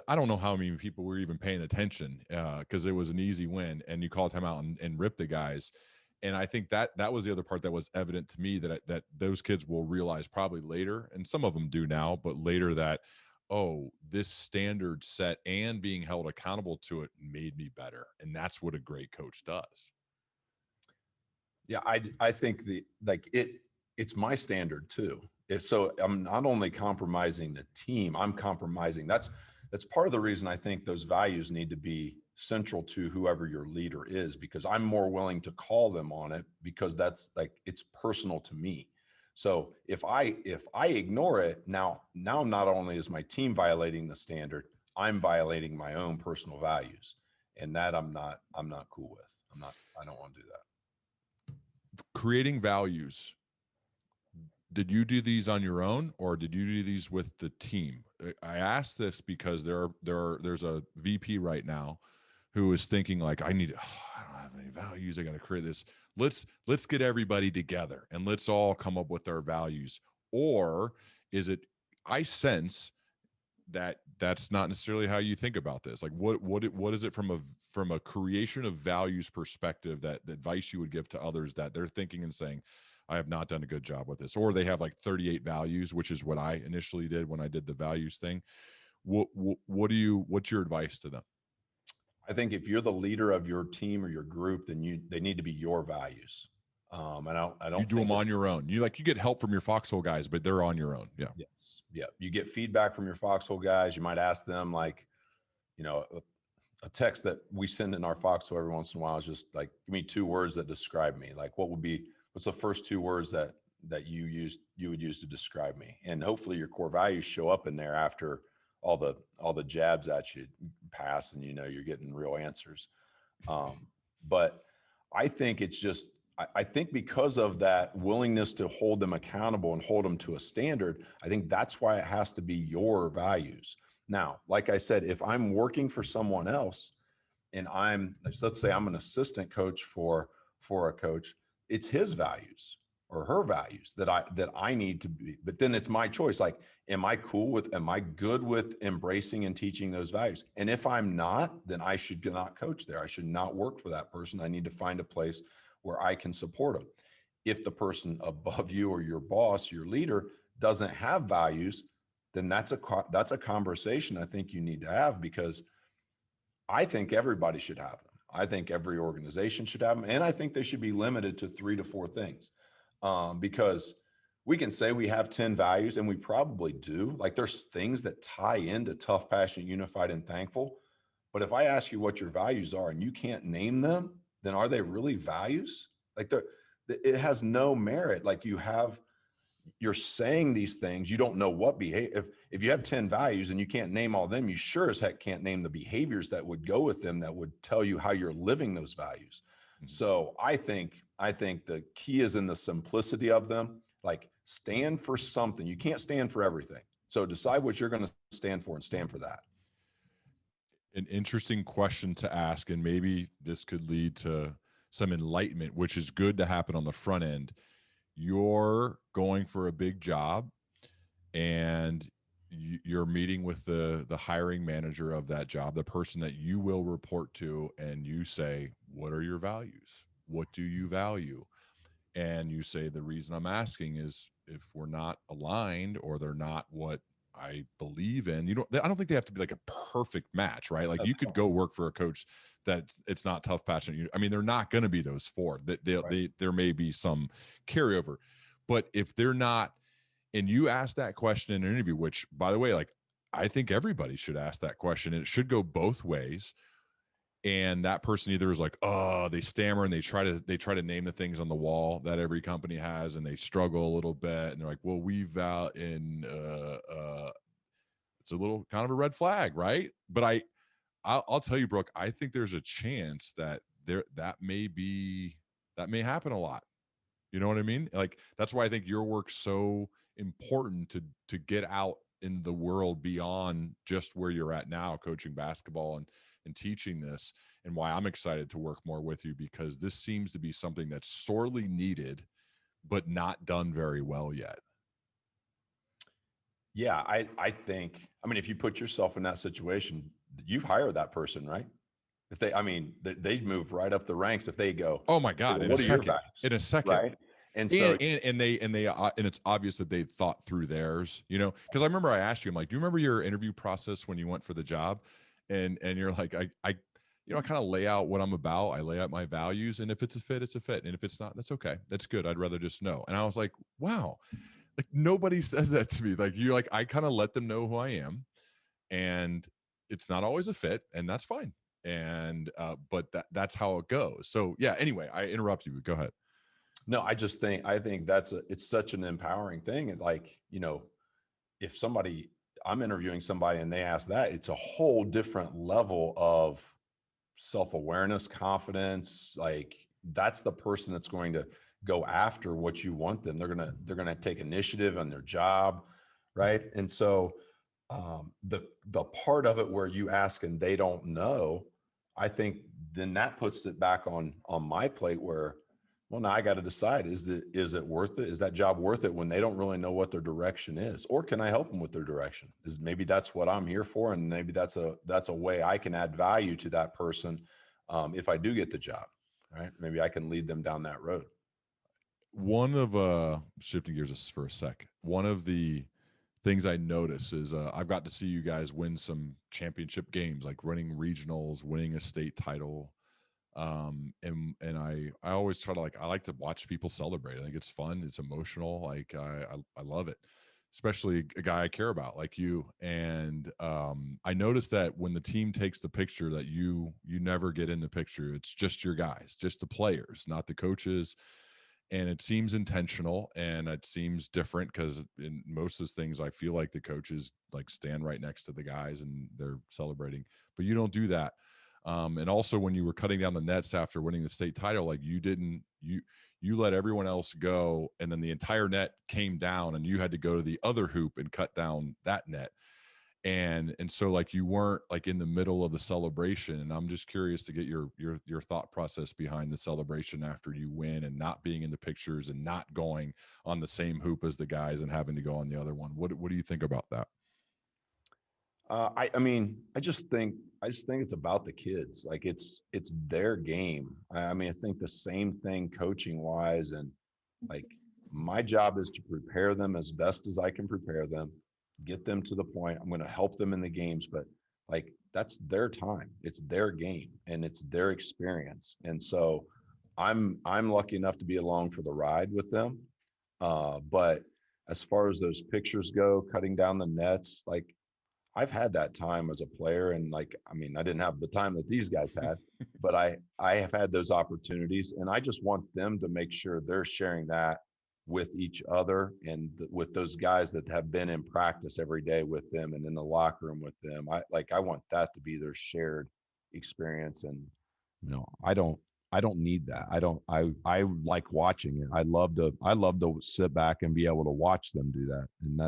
I don't know how many people were even paying attention, because it was an easy win, and you call timeout and rip the guys. And I think that was the other part that was evident to me, that those kids will realize probably later, and some of them do now, but later, that, oh, this standard set and being held accountable to it made me better. And that's what a great coach does. Yeah, I think it's my standard too. So I'm not only compromising the team, I'm compromising. That's part of the reason I think those values need to be central to whoever your leader is, because I'm more willing to call them on it, because that's like, it's personal to me. So if I ignore it, now not only is my team violating the standard, I'm violating my own personal values, and that I'm not cool with. I don't want to do that. Creating values. Did you do these on your own, or did you do these with the team? I ask this because there's a VP right now who is thinking like, I don't have any values. I got to create this. Let's get everybody together and let's all come up with our values. Or is it, I sense that that's not necessarily how you think about this. Like what is it from a creation of values perspective, that the advice you would give to others that they're thinking and saying, I have not done a good job with this, or they have like 38 values, which is what I initially did when I did the values thing. What's your advice to them? I think if you're the leader of your team or your group, then they need to be your values. I don't you do them on your own. You get help from your foxhole guys, but they're on your own. Yeah. Yes. Yeah. You get feedback from your foxhole guys. You might ask them, like, a text that we send in our foxhole every once in a while is just like, give me 2 words that describe me. Like, what's the first 2 words that you would use to describe me? And hopefully your core values show up in there after all the jabs at you pass, and you're getting real answers. But I think it's just, I think because of that willingness to hold them accountable and hold them to a standard, I think that's why it has to be your values. Now, like I said, if I'm working for someone else and let's say I'm an assistant coach for a coach, it's his values or her values that I need to be, but then it's my choice. Like, am I good with embracing and teaching those values? And if I'm not, then I should not coach there. I should not work for that person. I need to find a place where I can support them. If the person above you or your boss, your leader, doesn't have values, then that's a conversation I think you need to have, because I think everybody should have them. I think every organization should have them. And I think they should be limited to 3 to 4 things. Because we can say we have 10 values, and we probably do. Like, there's things that tie into tough, passionate, unified, and thankful. But if I ask you what your values are and you can't name them, then are they really values? Like, it has no merit. Like, you're saying these things, you don't know what behavior. If you have 10 values and you can't name all of them, you sure as heck can't name the behaviors that would go with them, that would tell you how you're living those values. Mm-hmm. So I think the key is in the simplicity of them. Like, stand for something. You can't stand for everything. So decide what you're going to stand for and stand for that. An interesting question to ask, and maybe this could lead to some enlightenment, which is good to happen on the front end. You're going for a big job, and you're meeting with the hiring manager of that job, the person that you will report to, and you say, what are your values? What do you value? And you say, the reason I'm asking is if we're not aligned, or they're not what I believe in, I don't think they have to be like a perfect match, right? Like, you could go work for a coach that it's not tough, passionate. I mean, they're not going to be those 4. There may be some carryover, but if they're not, and you ask that question in an interview, which, by the way, like, I think everybody should ask that question, and it should go both ways. And that person either is like, oh, they stammer and they try to name the things on the wall that every company has, and they struggle a little bit, and they're like, well, it's a little kind of a red flag, right? But I'll tell you, Brooke, I think there's a chance that that may happen a lot. You know what I mean? Like, that's why I think your work's so important to get out in the world beyond just where you're at now, coaching basketball and teaching this, and why I'm excited to work more with you, because this seems to be something that's sorely needed, but not done very well yet. Yeah, I think, if you put yourself in that situation, you hire that person, right? If they move right up the ranks if they go, oh my God, in a second, right? And so, and it's obvious that they thought through theirs, because I remember I asked you, I'm like, do you remember your interview process when you went for the job? And you're like, I kind of lay out what I'm about. I lay out my values, and if it's a fit, it's a fit. And if it's not, that's okay. That's good. I'd rather just know. And I was like, wow, like nobody says that to me. Like you're like, I kind of let them know who I am, and it's not always a fit, and that's fine. And but that's how it goes. So yeah. Anyway, I interrupt you. But go ahead. No, I think it's such an empowering thing. And like, if I'm interviewing somebody and they ask that, it's a whole different level of self-awareness, confidence. Like that's the person that's going to go after what you want them. They're going to take initiative on their job. Right. And so the part of it where you ask and they don't know, I think then that puts it back on my plate where, well, now I got to decide, is it worth it? Is that job worth it when they don't really know what their direction is? Or can I help them with their direction? Is maybe that's what I'm here for. And maybe that's a way I can add value to that person. If I do get the job, right? Maybe I can lead them down that road. One of shifting gears for a sec. One of the things I notice is I've got to see you guys win some championship games, like running regionals, winning a state title. And I always try to I like to watch people celebrate. I think it's fun. It's emotional. Like I love it, especially a guy I care about like you. And I noticed that when the team takes the picture that you never get in the picture. It's just your guys, just the players, not the coaches. And it seems intentional and it seems different because in most of those things, I feel like the coaches like stand right next to the guys and they're celebrating, but you don't do that. And also when you were cutting down the nets after winning the state title, like you let everyone else go. And then the entire net came down and you had to go to the other hoop and cut down that net. And so like you weren't like in the middle of the celebration. And I'm just curious to get your thought process behind the celebration after you win and not being in the pictures and not going on the same hoop as the guys and having to go on the other one. What do you think about that? I mean, I just think it's about the kids. Like it's their game. I mean, I think the same thing coaching wise, and like my job is to prepare them as best as I can prepare them, get them to the point. I'm going to help them in the games, but like that's their time. It's their game and it's their experience. And so I'm lucky enough to be along for the ride with them. But as far as those pictures go, cutting down the nets, like I've had that time as a player, and like, I mean, I didn't have the time that these guys had, but I have had those opportunities, and I just want them to make sure they're sharing that with each other and with those guys that have been in practice every day with them and in the locker room with them. I want that to be their shared experience, and I don't need that. I like watching it. I love to sit back and be able to watch them do that, and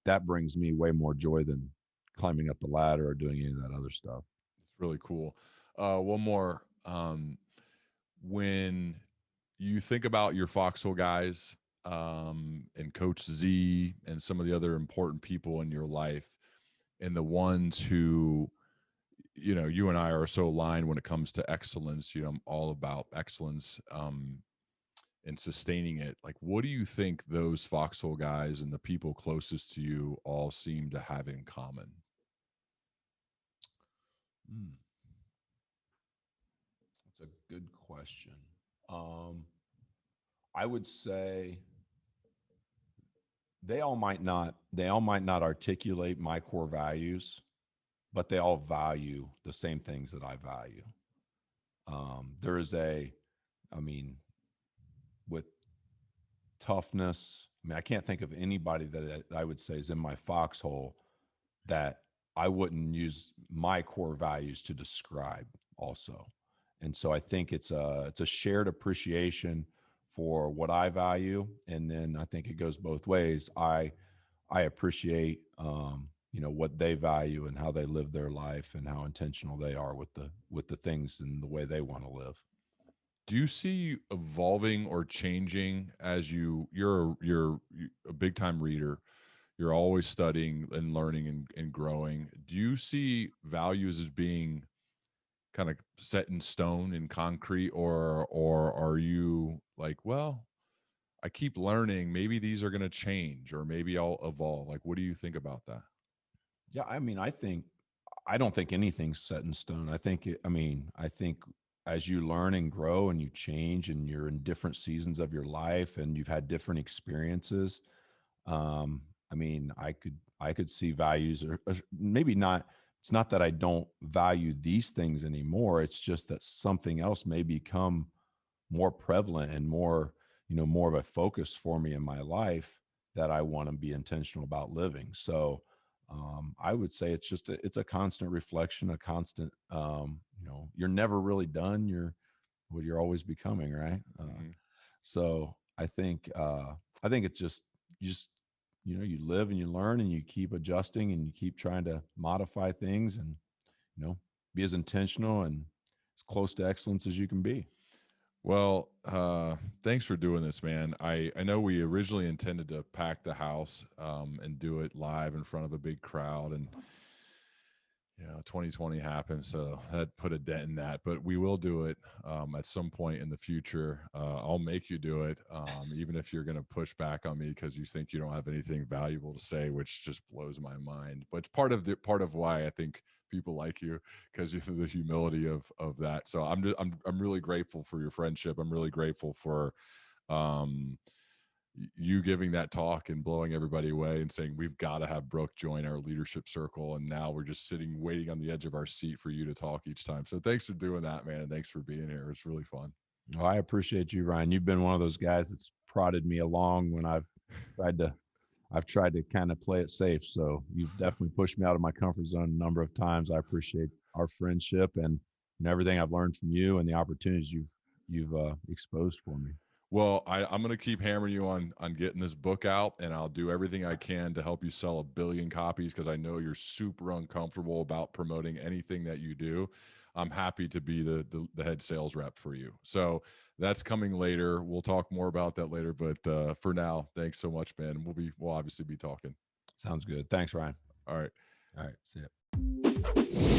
that brings me way more joy than climbing up the ladder or doing any of that other stuff. It's really cool. One more. When you think about your Foxhole guys and Coach Z and some of the other important people in your life and the ones who, you and I are so aligned when it comes to excellence, I'm all about excellence and sustaining it. Like, what do you think those Foxhole guys and the people closest to you all seem to have in common? That's a good question. I would say they all might not articulate my core values, but they all value the same things that I value. There is with toughness, I can't think of anybody that I would say is in my Foxhole that I wouldn't use my core values to describe also. And so I think it's a shared appreciation for what I value. And then I think it goes both ways. I appreciate, what they value and how they live their life and how intentional they are with the things and the way they want to live. Do you see evolving or changing as you're a big time reader? You're always studying and learning and growing. Do you see values as being kind of set in stone in concrete, or are you like, well, I keep learning, maybe these are going to change or maybe I'll evolve? Like, what do you think about that? Yeah, I think I don't think anything's set in stone. I think as you learn and grow and you change and you're in different seasons of your life and you've had different experiences, I could see values or maybe not. It's not that I don't value these things anymore. It's just that something else may become more prevalent and more of a focus for me in my life that I want to be intentional about living. So I would say it's a constant reflection, a constant, you're never really done. You're always becoming, right? So I think it's just, you live and you learn and you keep adjusting and you keep trying to modify things and, be as intentional and as close to excellence as you can be. Well, thanks for doing this, man. I know we originally intended to pack the house and do it live in front of a big crowd, and 2020 happened, so that put a dent in that. But we will do it at some point in the future. I'll make you do it, even if you're going to push back on me because you think you don't have anything valuable to say, which just blows my mind. But it's part of why I think people like you, because of the humility of that. So I'm really grateful for your friendship. I'm really grateful for you giving that talk and blowing everybody away and saying we've got to have Brook join our leadership circle, and now we're just sitting waiting on the edge of our seat for you to talk each time. So thanks for doing that, man, and thanks for being here. It's really fun. Well, I appreciate you, Ryan. You've been one of those guys that's prodded me along when I've tried to kind of play it safe. So you've definitely pushed me out of my comfort zone a number of times. I appreciate our friendship and everything I've learned from you and the opportunities you've exposed for me. Well, I'm going to keep hammering you on getting this book out, and I'll do everything I can to help you sell 1 billion copies because I know you're super uncomfortable about promoting anything that you do. I'm happy to be the head sales rep for you. So that's coming later. We'll talk more about that later. But for now, thanks so much, man. We'll obviously be talking. Sounds good. Thanks, Ryan. All right. See ya.